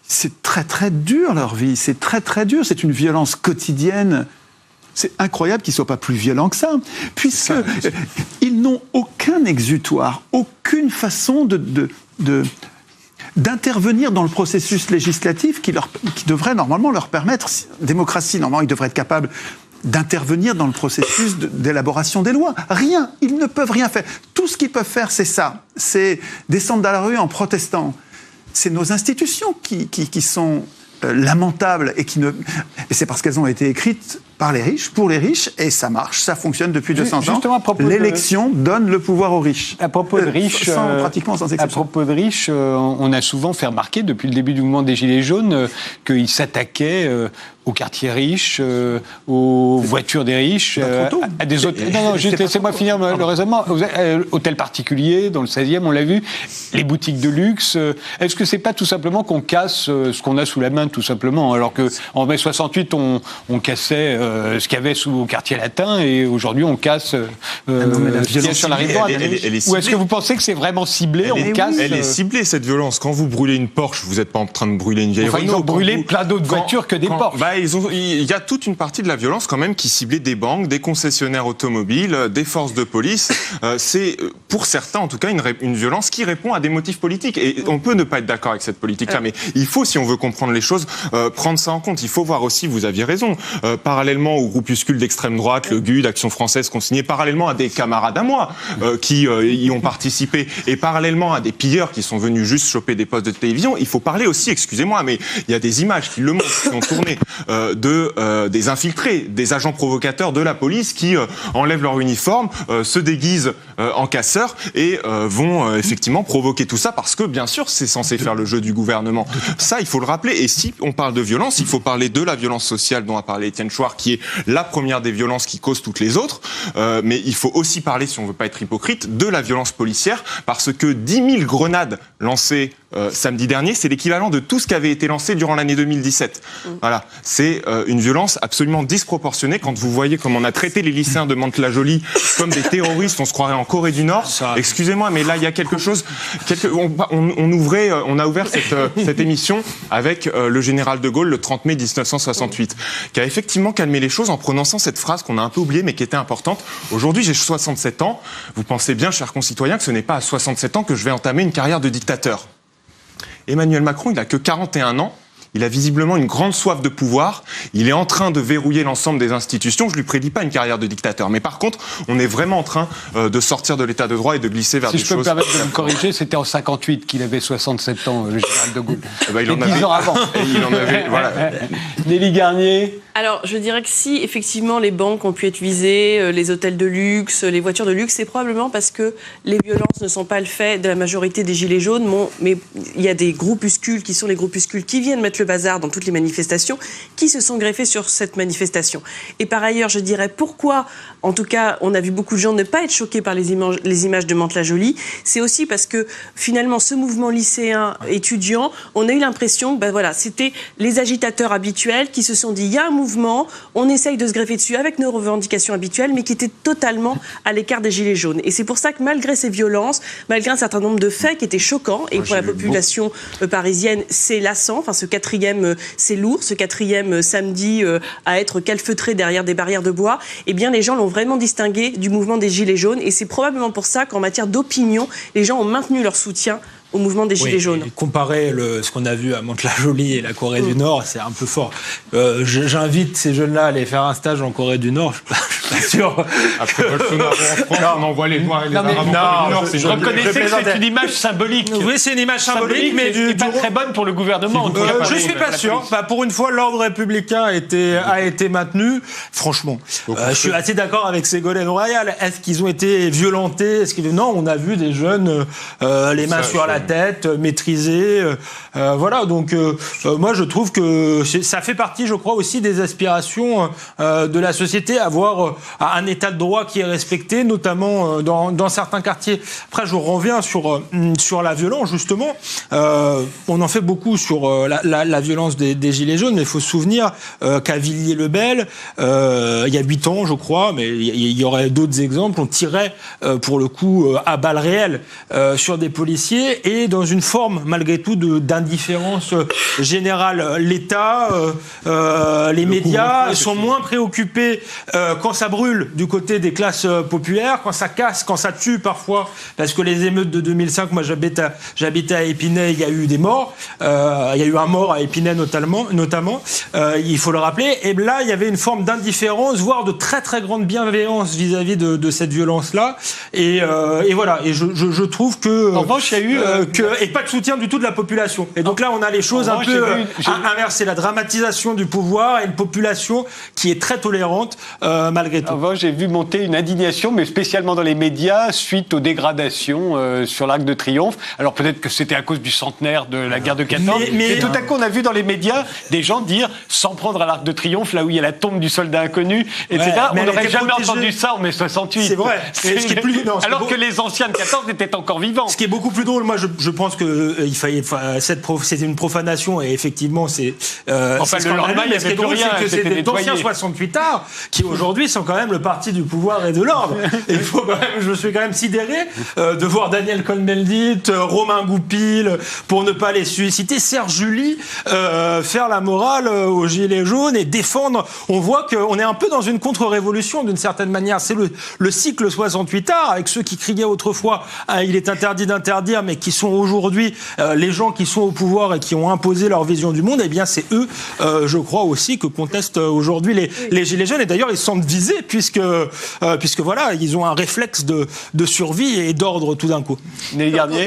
c'est très très dur leur vie, c'est très très dur, c'est une violence quotidienne. C'est incroyable qu'ils ne soient pas plus violents que ça, puisqu'ils n'ont aucun exutoire, aucune façon d'intervenir dans le processus législatif qui devrait normalement leur permettre, démocratie, normalement ils devraient être capables d'intervenir dans le processus d'élaboration des lois. Rien, ils ne peuvent rien faire. Tout ce qu'ils peuvent faire, c'est ça, c'est descendre dans la rue en protestant. C'est nos institutions qui sont lamentables et c'est parce qu'elles ont été écrites par les riches, pour les riches, et ça marche, ça fonctionne depuis 200 ans. L'élection donne le pouvoir aux riches. À propos de riches, pratiquement sans exception. À propos de riches, on a souvent fait remarquer depuis le début du mouvement des Gilets jaunes qu'ils s'attaquaient aux quartiers riches, aux voitures des riches, à des hôtels. Non, juste laissez-moi finir le raisonnement. Hôtels particuliers, dans le 16e, on l'a vu, les boutiques de luxe. Est-ce que c'est pas tout simplement qu'on casse ce qu'on a sous la main, tout simplement, alors qu'en mai 68, on cassait ce qu'il y avait au quartier latin, et aujourd'hui on casse ce qu'il y a sur la rive droite. Ou est-ce que vous pensez que c'est vraiment ciblé? Elle est ciblée, cette violence. Quand vous brûlez une Porsche, vous n'êtes pas en train de brûler une vieille Renault. Ils ont brûlé plein d'autres voitures que des Porsche. Il y a toute une partie de la violence quand même qui ciblait des banques, des concessionnaires automobiles, des forces de police. C'est pour certains en tout cas une violence qui répond à des motifs politiques. Et on peut ne pas être d'accord avec cette politique-là, mais il faut, si on veut comprendre les choses, prendre ça en compte. Il faut voir aussi, vous aviez raison, parallèlement au groupuscule d'extrême droite, le GUD, Action Française, consigné, parallèlement à des camarades à moi qui y ont participé, et parallèlement à des pilleurs qui sont venus juste choper des postes de télévision, il faut parler aussi, excusez-moi, mais il y a des images qui le montrent, qui ont tourné, des infiltrés, des agents provocateurs de la police qui enlèvent leur uniforme, se déguisent en casseurs et vont effectivement provoquer tout ça parce que, bien sûr, c'est censé faire le jeu du gouvernement. Ça, il faut le rappeler. Et si on parle de violence, il faut parler de la violence sociale dont a parlé Étienne Chouard, qui est la première des violences qui causent toutes les autres. Mais il faut aussi parler, si on veut pas être hypocrite, de la violence policière, parce que 10 000 grenades lancées samedi dernier, c'est l'équivalent de tout ce qui avait été lancé durant l'année 2017. Voilà, c'est une violence absolument disproportionnée. Quand vous voyez comment on a traité les lycéens de Mantes-la-Jolie comme des terroristes, on se croirait en Corée du Nord. Excusez-moi, mais là il y a quelque chose. On a ouvert cette émission avec le général de Gaulle le 30 mai 1968, qui a effectivement calmé les choses en prononçant cette phrase qu'on a un peu oubliée mais qui était importante. Aujourd'hui, j'ai 67 ans. Vous pensez bien, chers concitoyens, que ce n'est pas à 67 ans que je vais entamer une carrière de dictateur. Emmanuel Macron, il n'a que 41 ans. Il a visiblement une grande soif de pouvoir. Il est en train de verrouiller l'ensemble des institutions. Je lui prédis pas une carrière de dictateur. Mais par contre, on est vraiment en train de sortir de l'état de droit et de glisser vers des choses... Si je peux me permettre de me corriger, c'était en 58 qu'il avait 67 ans, le général de Gaulle. Il en avait 10 ans avant. Et il en avait... Voilà. Nelly Garnier. Alors, je dirais que si, effectivement, les banques ont pu être visées, les hôtels de luxe, les voitures de luxe, c'est probablement parce que les violences ne sont pas le fait de la majorité des Gilets jaunes, mais il y a des groupuscules qui sont les groupuscules qui viennent mettre le bazar dans toutes les manifestations, qui se sont greffés sur cette manifestation. Et par ailleurs, je dirais pourquoi, en tout cas, on a vu beaucoup de gens ne pas être choqués par les images de Mantes-la-Jolie, c'est aussi parce que, finalement, ce mouvement lycéen, étudiant, on a eu l'impression que, c'était les agitateurs habituels qui se sont dit, il y a un mouvement, on essaye de se greffer dessus avec nos revendications habituelles, mais qui était totalement à l'écart des Gilets jaunes. Et c'est pour ça que malgré ces violences, malgré un certain nombre de faits qui étaient choquants, et pour la population parisienne, c'est lassant, ce quatrième, c'est lourd, ce quatrième samedi à être calfeutré derrière des barrières de bois, eh bien les gens l'ont vraiment distingué du mouvement des Gilets jaunes, et c'est probablement pour ça qu'en matière d'opinion, les gens ont maintenu leur soutien au mouvement des Gilets jaunes. Comparer ce qu'on a vu à Mantes-la-Jolie et la Corée du Nord, c'est un peu fort. J'invite ces jeunes-là à aller faire un stage en Corée du Nord. Je suis Après Bolsonaro en France, on envoie les Noirs et les Arabes en Nord. Je reconnaissais que c'est une image symbolique. Oui, c'est une image symbolique, mais pas très bonne pour le gouvernement. Je suis pas sûr. Pour une fois, l'ordre républicain a été maintenu. Franchement, je suis assez d'accord avec Ségolène Royal. Est-ce qu'ils ont été violentés? Non, on a vu des jeunes les mains sur la tête, maîtrisés. Voilà, donc moi je trouve que ça fait partie, je crois, aussi des aspirations de la société, avoir un état de droit qui est respecté, notamment dans certains quartiers. Après, je reviens sur la violence, justement. On en fait beaucoup sur la violence des Gilets jaunes, mais il faut se souvenir qu'à Villiers-le-Bel, il y a 8 ans, je crois, mais il y aurait d'autres exemples, on tirait pour le coup à balles réelles sur des policiers, et dans une forme malgré tout d'indifférence générale. L'État, les médias sont moins préoccupés quand ça brûle du côté des classes populaires, quand ça casse, quand ça tue parfois, parce que les émeutes de 2005, moi j'habitais à Épinay, il y a eu des morts, il y a eu un mort à Épinay notamment, il faut le rappeler, et là il y avait une forme d'indifférence, voire de très très grande bienveillance vis-à-vis de cette violence-là, et voilà, et je trouve que... En revanche, il y a eu... et pas de soutien du tout de la population. Et donc là, on a les choses un peu inversées, la dramatisation du pouvoir et une population qui est très tolérante malgré tout. En revanche, j'ai vu monter une indignation, mais spécialement dans les médias, suite aux dégradations sur l'Arc de Triomphe. Alors peut-être que c'était à cause du centenaire de la guerre de 14, mais tout à coup, on a vu dans les médias des gens dire, s'en prendre à l'Arc de Triomphe, là où il y a la tombe du soldat inconnu, etc. On n'aurait jamais entendu ça en mai 68. C'est vrai. Alors que les anciens de 14 étaient encore vivants. Ce qui est beaucoup plus drôle, moi je pense que c'était une profanation, et effectivement c'est le lendemain il n'y avait plus rien, que c'est d'anciens 68ards qui aujourd'hui sont quand même le parti du pouvoir et de l'ordre. Et je suis quand même sidéré de voir Daniel Cohn-Bendit, Romain Goupil, pour ne pas les citer, Serge July faire la morale aux Gilets jaunes et défendre. On voit qu'on est un peu dans une contre-révolution d'une certaine manière. C'est le cycle 68ard, avec ceux qui criaient autrefois il est interdit d'interdire, mais qui sont aujourd'hui les gens qui sont au pouvoir et qui ont imposé leur vision du monde. Eh bien c'est eux, je crois aussi, que contestent aujourd'hui les Gilets jaunes, et d'ailleurs ils sont visés puisque voilà, ils ont un réflexe de survie et d'ordre tout d'un coup.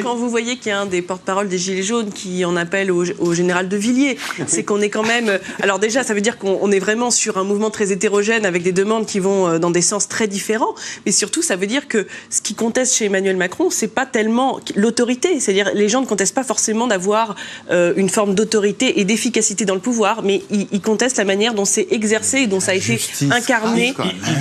Quand vous voyez qu'il y a un des porte-parole des Gilets jaunes qui en appelle au général de Villiers, c'est qu'on est quand même... Alors déjà, ça veut dire qu'on est vraiment sur un mouvement très hétérogène avec des demandes qui vont dans des sens très différents, mais surtout ça veut dire que ce qui conteste chez Emmanuel Macron, c'est pas tellement l'autorité, c'est-à-dire les gens ne contestent pas forcément d'avoir une forme d'autorité et d'efficacité dans le pouvoir, mais ils contestent la manière dont c'est exercé et dont ça a été incarné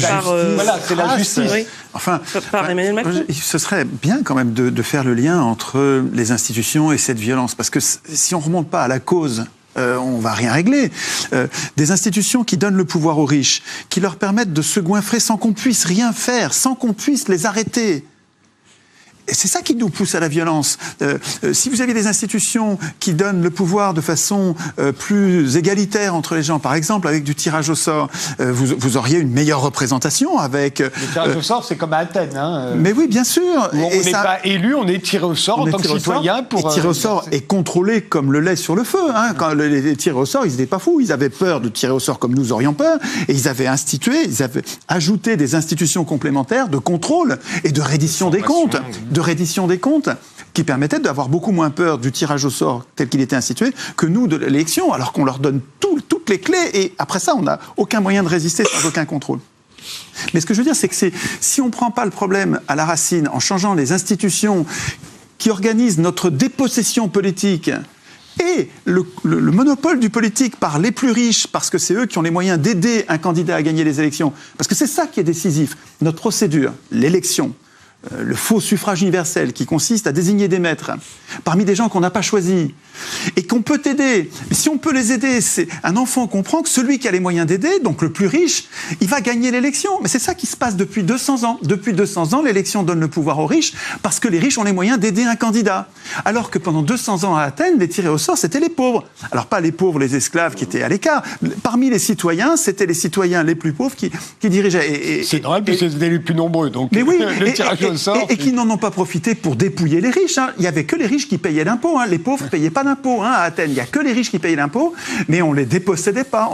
par... Voilà, c'est la justice. Oui. Enfin, par Emmanuel Macron. Ce serait bien quand même de faire le lien entre les institutions et cette violence, parce que si on ne remonte pas à la cause, on va rien régler. Des institutions qui donnent le pouvoir aux riches, qui leur permettent de se goinfrer sans qu'on puisse rien faire, sans qu'on puisse les arrêter. Et c'est ça qui nous pousse à la violence. Si vous aviez des institutions qui donnent le pouvoir de façon plus égalitaire entre les gens, par exemple avec du tirage au sort, vous auriez une meilleure représentation avec... Le tirage au sort, c'est comme à Athènes. Mais oui, bien sûr. Où on n'est pas élu, on est tiré au sort en tant que citoyen. Et tiré au sort est contrôlé comme le lait sur le feu. Quand les tirés au sort, ils n'étaient pas fous. Ils avaient peur de tirer au sort comme nous aurions peur. Et ils avaient ajouté des institutions complémentaires de contrôle et de reddition des comptes. Qui permettaient d'avoir beaucoup moins peur du tirage au sort tel qu'il était institué que nous de l'élection, alors qu'on leur donne toutes les clés, et après ça, on n'a aucun moyen de résister sans aucun contrôle. Mais ce que je veux dire, c'est que si on ne prend pas le problème à la racine, en changeant les institutions qui organisent notre dépossession politique, et le monopole du politique par les plus riches, parce que c'est eux qui ont les moyens d'aider un candidat à gagner les élections, parce que c'est ça qui est décisif, notre procédure, l'élection, le faux suffrage universel qui consiste à désigner des maîtres parmi des gens qu'on n'a pas choisis et qu'on peut aider. Mais si on peut les aider, c'est un enfant comprend que celui qui a les moyens d'aider, donc le plus riche, il va gagner l'élection. Mais c'est ça qui se passe depuis 200 ans. Depuis 200 ans, l'élection donne le pouvoir aux riches parce que les riches ont les moyens d'aider un candidat. Alors que pendant 200 ans à Athènes, les tirés au sort, c'était les pauvres. Alors pas les pauvres, les esclaves qui étaient à l'écart. Parmi les citoyens, c'était les citoyens les plus pauvres qui dirigeaient. C'est normal puisque c'était les plus nombreux. Donc mais oui, le tirage au au sort. Et qui n'en ont pas profité pour dépouiller les riches. Il n'y avait que les riches qui payaient l'impôt. Les pauvres ne payaient pas d'impôt. À Athènes, il n'y a que les riches qui payaient l'impôt, mais on ne les dépossédait pas.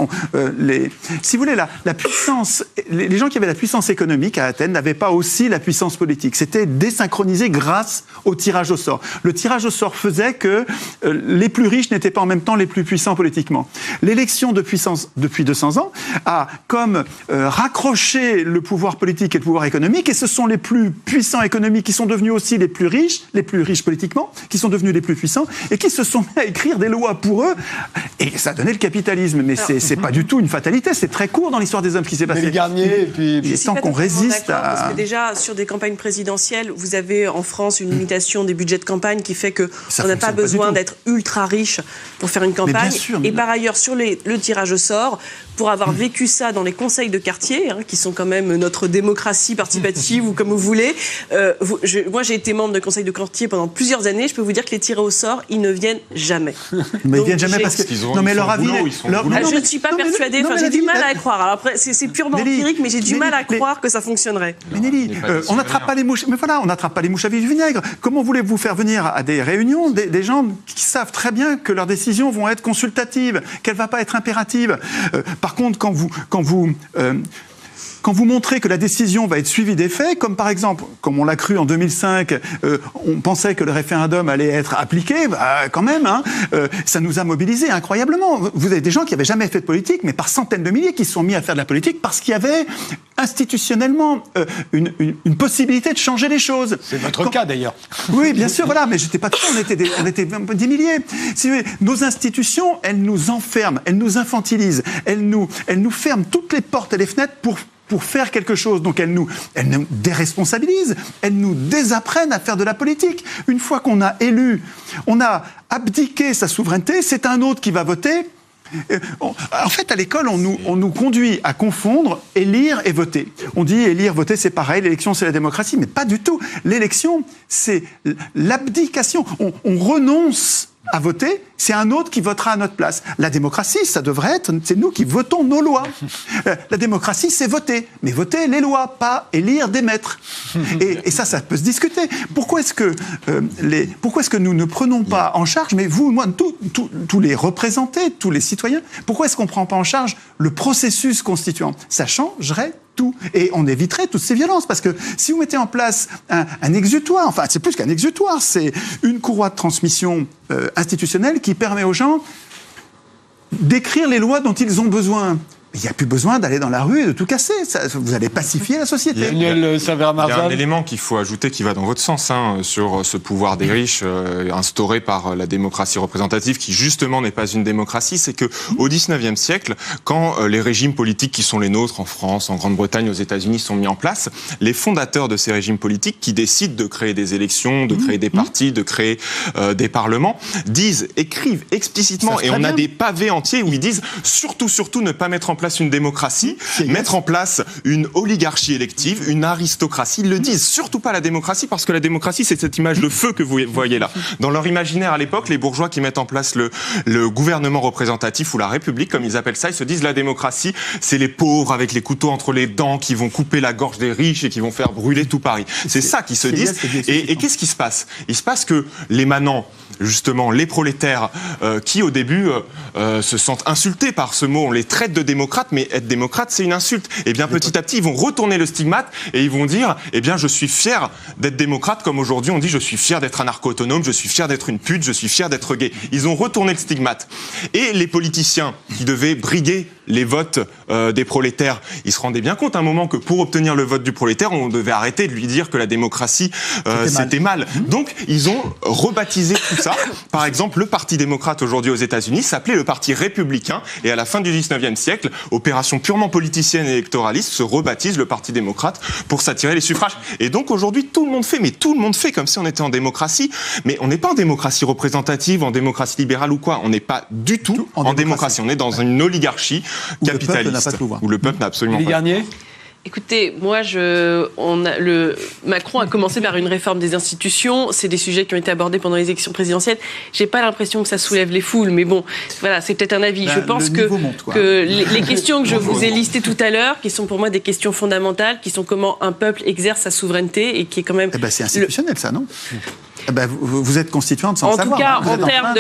Si vous voulez, la puissance, les gens qui avaient la puissance économique à Athènes n'avaient pas aussi la puissance politique. C'était désynchronisé grâce au tirage au sort. Le tirage au sort faisait que les plus riches n'étaient pas en même temps les plus puissants politiquement. L'élection de puissance depuis 200 ans a comme raccroché le pouvoir politique et le pouvoir économique, et ce sont les plus puissants économiques qui sont devenus aussi les plus riches politiquement, qui sont devenus les plus puissants et qui se sont mis à écrire des lois pour eux, et ça a donné le capitalisme. Mais c'est pas du tout une fatalité, c'est très court dans l'histoire des hommes qui s'est passé. Mais Garnier, et puis tant qu'on résiste à... Parce que déjà, sur des campagnes présidentielles, vous avez en France une limitation des budgets de campagne qui fait qu'on n'a pas besoin d'être ultra riche pour faire une campagne. Et par ailleurs, sur le tirage au sort, pour avoir vécu ça dans les conseils de quartier, qui sont quand même notre démocratie participative ou comme vous voulez, moi j'ai été membre de conseil de quartier pendant plusieurs années, je peux vous dire que les tirés au sort, ils ne viennent jamais. Mais ils viennent jamais parce que... Non, mais leur avis... Je ne suis pas persuadée, j'ai du mal à y croire. Alors après, c'est purement empirique, mais j'ai du mal à croire que ça fonctionnerait. Mais Nelly, on n'attrape pas les mouches. Mais voilà, on n'attrape pas les mouches avec du vinaigre. Comment voulez-vous faire venir à des réunions des gens qui savent très bien que leurs décisions vont être consultatives, qu'elles ne vont pas être impératives? Par contre, quand vous montrez que la décision va être suivie des faits, comme par exemple, comme on l'a cru en 2005, on pensait que le référendum allait être appliqué, quand même, ça nous a mobilisés incroyablement. Vous avez des gens qui n'avaient jamais fait de politique, mais par centaines de milliers qui se sont mis à faire de la politique parce qu'il y avait institutionnellement une possibilité de changer les choses. C'est votre cas d'ailleurs. Oui, bien sûr, voilà, mais j'étais pas tout, on était des milliers. Si vous voulez, nos institutions, elles nous enferment, elles nous infantilisent, elles nous ferment toutes les portes et les fenêtres pour faire quelque chose. Donc elles nous déresponsabilisent, elles nous désapprennent à faire de la politique. Une fois qu'on a élu, on a abdiqué sa souveraineté, c'est un autre qui va voter. En fait, à l'école, on nous conduit à confondre élire et voter. On dit élire, voter, c'est pareil, l'élection, c'est la démocratie, mais pas du tout. L'élection, c'est l'abdication. On renonce à voter, c'est un autre qui votera à notre place. La démocratie, ça devrait être, c'est nous qui votons nos lois. La démocratie, c'est voter. Mais voter les lois, pas élire des maîtres. Et ça peut se discuter. Pourquoi est-ce que nous ne prenons pas en charge, mais vous, moi, tous les représentés, tous les citoyens, pourquoi est-ce qu'on ne prend pas en charge le processus constituant? Ça changerait tout. Et on éviterait toutes ces violences. Parce que si vous mettez en place un exutoire, enfin, c'est plus qu'un exutoire, c'est une courroie de transmission institutionnelle qui permet aux gens d'écrire les lois dont ils ont besoin. Il n'y a plus besoin d'aller dans la rue et de tout casser. Vous allez pacifier la société. Il y a un élément qu'il faut ajouter qui va dans votre sens, sur ce pouvoir des riches instauré par la démocratie représentative, qui justement n'est pas une démocratie. C'est que au XIXe siècle, quand les régimes politiques qui sont les nôtres en France, en Grande-Bretagne, aux États-Unis sont mis en place, les fondateurs de ces régimes politiques qui décident de créer des élections, de créer des partis, de créer des parlements, écrivent explicitement, et on a des pavés entiers où ils disent surtout ne pas mettre en place une démocratie, mettre en place une oligarchie élective, une aristocratie. Ils le disent, surtout pas la démocratie, parce que la démocratie, c'est cette image de feu que vous voyez là. Dans leur imaginaire à l'époque, les bourgeois qui mettent en place le gouvernement représentatif ou la République, comme ils appellent ça, ils se disent la démocratie, c'est les pauvres avec les couteaux entre les dents qui vont couper la gorge des riches et qui vont faire brûler tout Paris. C'est ça qu'ils se disent. Et qu'est-ce qui se passe? Il se passe que les manants, justement, les prolétaires, qui au début se sentent insultés par ce mot, on les traite de démocrates, mais être démocrate, c'est une insulte. Et bien petit à petit, ils vont retourner le stigmate et ils vont dire, eh bien je suis fier d'être démocrate, comme aujourd'hui on dit je suis fier d'être anarcho-autonome, je suis fier d'être une pute, je suis fier d'être gay. Ils ont retourné le stigmate. Et les politiciens qui devaient briguer les votes des prolétaires, ils se rendaient bien compte à un moment que pour obtenir le vote du prolétaire, on devait arrêter de lui dire que la démocratie c'était mal. Donc ils ont rebaptisé tout ça. Par exemple, le Parti démocrate aujourd'hui aux États-Unis s'appelait le Parti républicain, et à la fin du XIXe siècle, opération purement politicienne et électoraliste, se rebaptise le Parti démocrate pour s'attirer les suffrages. Et donc aujourd'hui, tout le monde fait comme si on était en démocratie, mais on n'est pas en démocratie représentative, en démocratie libérale ou quoi. On n'est pas du tout en démocratie. On est dans une oligarchie capitaliste où le peuple n'a absolument pas. Garnier. Écoutez, moi, Macron a commencé par une réforme des institutions. C'est des sujets qui ont été abordés pendant les élections présidentielles. J'ai pas l'impression que ça soulève les foules, mais bon, voilà, c'est peut-être un avis. Je pense que les questions que je vous ai listées tout à l'heure, qui sont pour moi des questions fondamentales, qui sont comment un peuple exerce sa souveraineté et qui est quand même... c'est institutionnel, ça, non ? Vous êtes constituante sans le savoir. En tout cas, en termes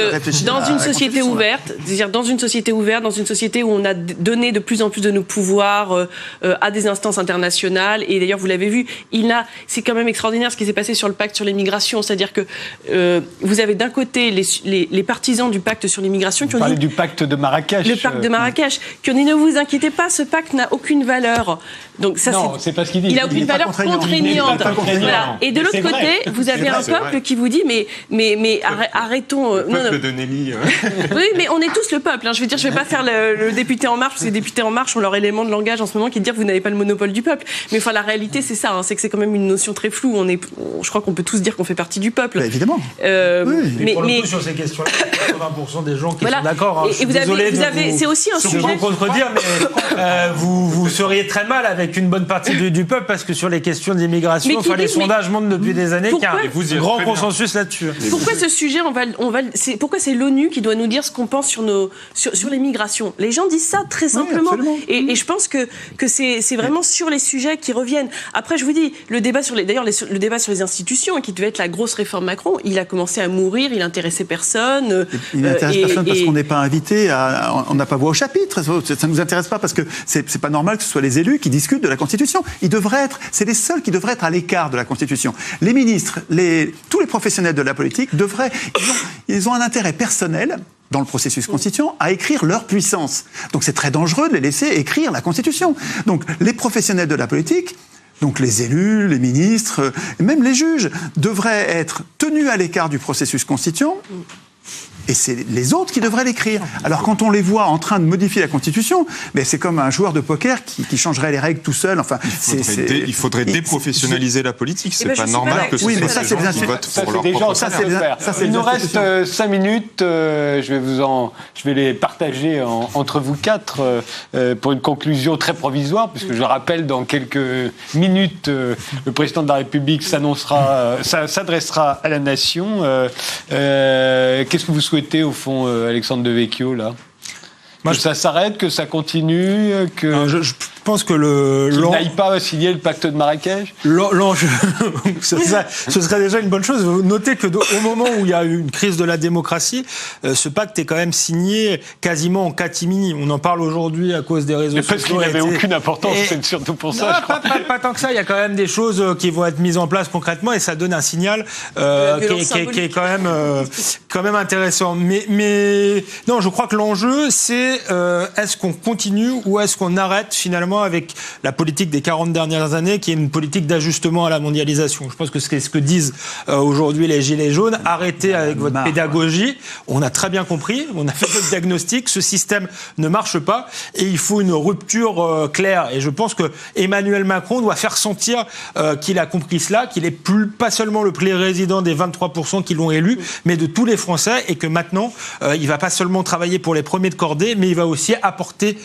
dans une société ouverte, c'est-à-dire dans une société ouverte, dans une société où on a donné de plus en plus de nos pouvoirs à des instances internationales. Et d'ailleurs, vous l'avez vu, c'est quand même extraordinaire ce qui s'est passé sur le pacte sur l'immigration. C'est-à-dire que vous avez d'un côté les partisans du pacte sur l'immigration qui ont dit... du pacte de Marrakech. Le pacte de Marrakech, qui ont dit ne vous inquiétez pas, ce pacte n'a aucune valeur. Donc ça, c'est pas ce qu'il dit. Il n'a aucune valeur contraignante. Voilà. Et de l'autre côté, vous avez un peuple qui vous dit mais arrêtons. Le peuple de Nelly. Oui, mais on est tous le peuple. Je veux dire, je vais pas faire le député En Marche, parce que les députés En Marche ont leur élément de langage en ce moment qui est de dire vous n'avez pas le monopole du peuple. Mais enfin, la réalité, c'est ça. C'est que c'est quand même une notion très floue. Je crois qu'on peut tous dire qu'on fait partie du peuple. Évidemment. Mais pour le coup, sur ces questions-là, 80% des gens qui sont d'accord. Et vous avez, c'est aussi un sujet. Je vous contredire, mais vous seriez très mal avec une bonne partie du peuple parce que sur les questions d'immigration, les sondages montrent depuis des années qu'il y a un grand consensus là-dessus. Pourquoi ce sujet, pourquoi c'est l'ONU qui doit nous dire ce qu'on pense sur les migrations ? Les gens disent ça très simplement. Et je pense que c'est vraiment sur les sujets qui reviennent. Après, je vous dis, le débat sur les institutions, qui devait être la grosse réforme Macron, il a commencé à mourir, il n'intéressait personne. Il n'intéresse personne parce qu'on n'est pas invité, on n'a pas voix au chapitre. Ça ne nous intéresse pas parce que c'est pas normal que ce soit les élus qui discutent de la Constitution. C'est les seuls qui devraient être à l'écart de la Constitution. Les ministres, tous les professionnels de la politique ils ont un intérêt personnel dans le processus constituant à écrire leur puissance. Donc c'est très dangereux de les laisser écrire la Constitution. Donc les professionnels de la politique, donc les élus, les ministres, et même les juges, devraient être tenus à l'écart du processus constituant. Et c'est les autres qui devraient l'écrire. Alors quand on les voit en train de modifier la Constitution, c'est comme un joueur de poker qui changerait les règles tout seul. Enfin, il faudrait déprofessionnaliser la politique. C'est pas normal que ce soit ces gens qui votent pour leur propre salaire. Il nous reste 5 minutes. Je vais les partager entre vous quatre pour une conclusion très provisoire, puisque je rappelle, dans quelques minutes, le président de la République s'adressera à la nation. Qu'est-ce que vous souhaitez, au fond, Alexandre Devecchio, là ? Que ça s'arrête, que ça continue, que... Je pense que qu'il n'aille pas signer le pacte de Marrakech. L'enjeu, ce serait déjà une bonne chose. Notez que au moment où il y a eu une crise de la démocratie, ce pacte est quand même signé quasiment en catimini. On en parle aujourd'hui à cause des réseaux sociaux. Parce qu'il n'avait aucune importance, c'est surtout pour ça, je crois. Pas tant que ça. Il y a quand même des choses qui vont être mises en place concrètement et ça donne un signal qui est quand même intéressant. Mais non, je crois que l'enjeu, c'est est-ce qu'on continue ou est-ce qu'on arrête finalement avec la politique des 40 dernières années, qui est une politique d'ajustement à la mondialisation. Je pense que c'est ce que disent aujourd'hui les Gilets jaunes. Arrêtez avec votre pédagogie. On a très bien compris, on a fait notre diagnostic, ce système ne marche pas et il faut une rupture claire. Et je pense que Emmanuel Macron doit faire sentir qu'il a compris cela, qu'il est pas seulement le président des 23% qui l'ont élu, mais de tous les Français, et que maintenant, il va pas seulement travailler pour les premiers de cordée, mais il va aussi apporter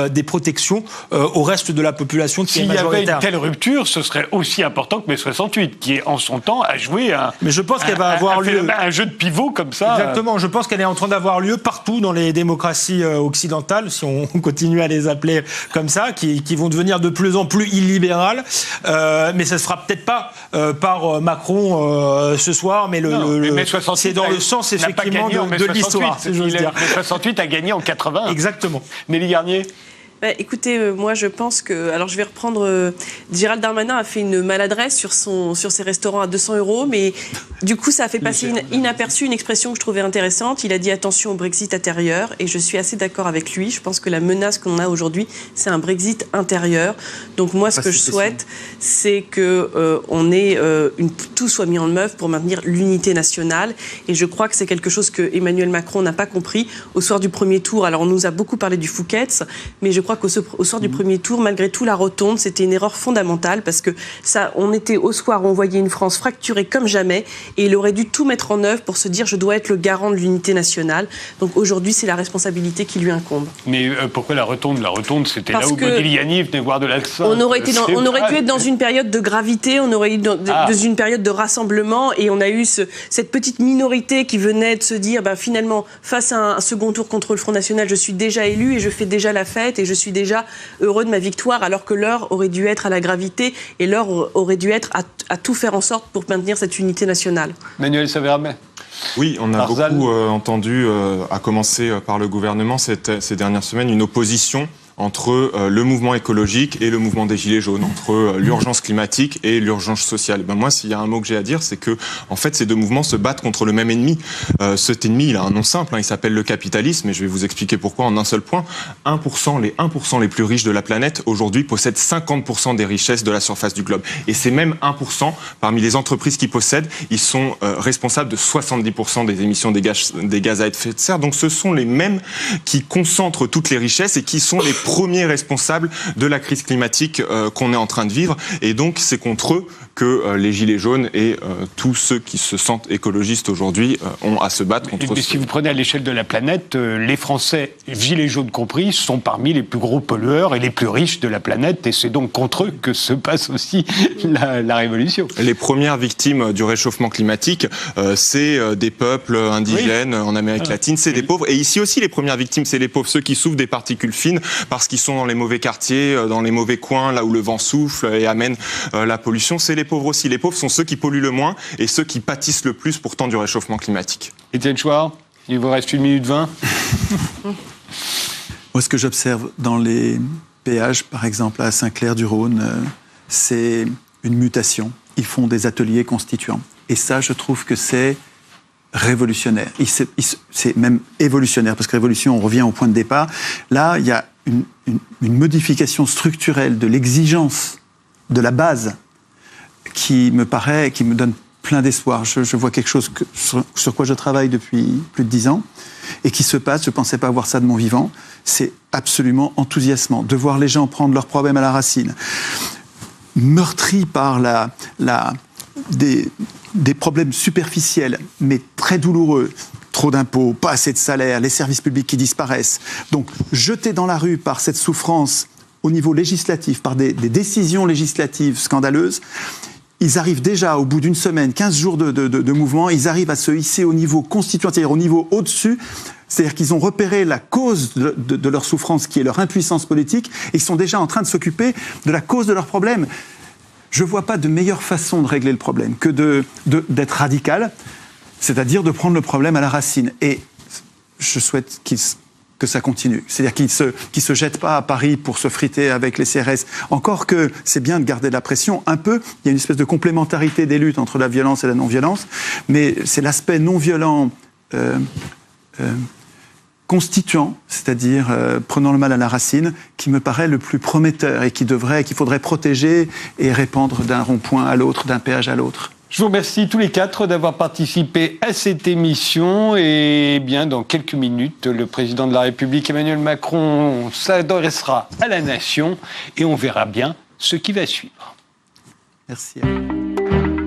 des protections au reste de la population qui est majoritaire. S'il y avait une telle rupture, ce serait aussi important que mai 68, qui en son temps a joué mais je pense qu'elle va avoir lieu un jeu de pivot comme ça. Exactement, je pense qu'elle est en train d'avoir lieu partout dans les démocraties occidentales, si on continue à les appeler comme ça, qui vont devenir de plus en plus illibérales. Mais ça se fera peut-être pas par Macron ce soir, mais c'est dans le sens effectivement de l'histoire. Mai 68 a gagné en 80. Exactement. Nelly Garnier. Écoutez, moi je pense que... Alors je vais reprendre... Gérald Darmanin a fait une maladresse sur ses restaurants à 200 €, mais du coup ça a fait passer inaperçu une expression que je trouvais intéressante. Il a dit attention au Brexit intérieur, et je suis assez d'accord avec lui. Je pense que la menace qu'on a aujourd'hui, c'est un Brexit intérieur. Donc moi ce que je souhaite, c'est que tout soit mis en œuvre pour maintenir l'unité nationale, et je crois que c'est quelque chose que Emmanuel Macron n'a pas compris. Au soir du premier tour, alors on nous a beaucoup parlé du Fouquet's, mais je crois crois qu'au soir du premier tour, malgré tout, la rotonde, c'était une erreur fondamentale parce que on était au soir où on voyait une France fracturée comme jamais et il aurait dû tout mettre en œuvre pour se dire je dois être le garant de l'unité nationale. Donc aujourd'hui, c'est la responsabilité qui lui incombe. Mais pourquoi la rotonde ? La rotonde, c'était là où Modigliani venait voir de l'accent. On aurait dû être dans une période de gravité, on aurait eu dans une période de rassemblement et on a eu cette petite minorité qui venait de se dire finalement, face à un second tour contre le Front National, je suis déjà élu et je fais déjà la fête et je suis déjà heureux de ma victoire, alors que l'heure aurait dû être à la gravité et l'heure aurait dû être à tout faire en sorte pour maintenir cette unité nationale. Manuel Savermet. Oui, on a beaucoup entendu, à commencer par le gouvernement ces dernières semaines, une opposition entre le mouvement écologique et le mouvement des Gilets jaunes, entre l'urgence climatique et l'urgence sociale. Moi, s'il y a un mot que j'ai à dire, c'est que, en fait, ces deux mouvements se battent contre le même ennemi. Cet ennemi, il a un nom simple, il s'appelle le capitalisme, et je vais vous expliquer pourquoi en un seul point. Les 1% les plus riches de la planète, aujourd'hui, possèdent 50% des richesses de la surface du globe. Et ces mêmes 1%, parmi les entreprises qui possèdent, ils sont responsables de 70% des émissions des gaz à effet de serre. Donc, ce sont les mêmes qui concentrent toutes les richesses et qui sont les premiers responsables de la crise climatique qu'on est en train de vivre. Et donc, c'est contre eux que les Gilets jaunes et tous ceux qui se sentent écologistes aujourd'hui ont à se battre contre Mais si vous prenez à l'échelle de la planète, les Français, Gilets jaunes compris, sont parmi les plus gros pollueurs et les plus riches de la planète. Et c'est donc contre eux que se passe aussi la révolution. Les premières victimes du réchauffement climatique, c'est des peuples indigènes en Amérique latine, c'est des pauvres. Et ici aussi, les premières victimes, c'est les pauvres, ceux qui souffrent des particules fines parce qu'ils sont dans les mauvais quartiers, dans les mauvais coins, là où le vent souffle et amène la pollution. C'est les pauvres aussi. Les pauvres sont ceux qui polluent le moins et ceux qui pâtissent le plus pourtant du réchauffement climatique. Étienne Chouard, il vous reste 1 minute 20. Moi, ce que j'observe dans les péages, par exemple à Saint-Clair-du-Rhône, c'est une mutation. Ils font des ateliers constituants. Et ça, je trouve que c'est révolutionnaire. C'est même évolutionnaire, parce que révolution, on revient au point de départ. Là, il y a une modification structurelle de l'exigence de la base qui me donne plein d'espoir. Je vois quelque chose sur quoi je travaille depuis plus de 10 ans et qui se passe. Je ne pensais pas voir ça de mon vivant. C'est absolument enthousiasmant de voir les gens prendre leurs problèmes à la racine, meurtris par des problèmes superficiels, mais très douloureux. Trop d'impôts, pas assez de salaires, les services publics qui disparaissent. Donc, jetés dans la rue par cette souffrance au niveau législatif, par des décisions législatives scandaleuses, ils arrivent déjà, au bout d'une semaine, 15 jours de mouvement, ils arrivent à se hisser au niveau constituant, c'est-à-dire au niveau au-dessus. C'est-à-dire qu'ils ont repéré la cause de leur souffrance, qui est leur impuissance politique, et ils sont déjà en train de s'occuper de la cause de leurs problèmes. Je ne vois pas de meilleure façon de régler le problème que d'être radical, c'est-à-dire de prendre le problème à la racine. Et je souhaite que ça continue. C'est-à-dire qu'ils se jettent pas à Paris pour se friter avec les CRS. Encore que c'est bien de garder de la pression un peu. Il y a une espèce de complémentarité des luttes entre la violence et la non-violence. Mais c'est l'aspect non-violent constituant, c'est-à-dire prenant le mal à la racine, qui me paraît le plus prometteur et qu'il faudrait protéger et répandre d'un rond-point à l'autre, d'un péage à l'autre. Je vous remercie tous les 4 d'avoir participé à cette émission. Et bien, dans quelques minutes, le président de la République, Emmanuel Macron, s'adressera à la nation et on verra bien ce qui va suivre. Merci à vous.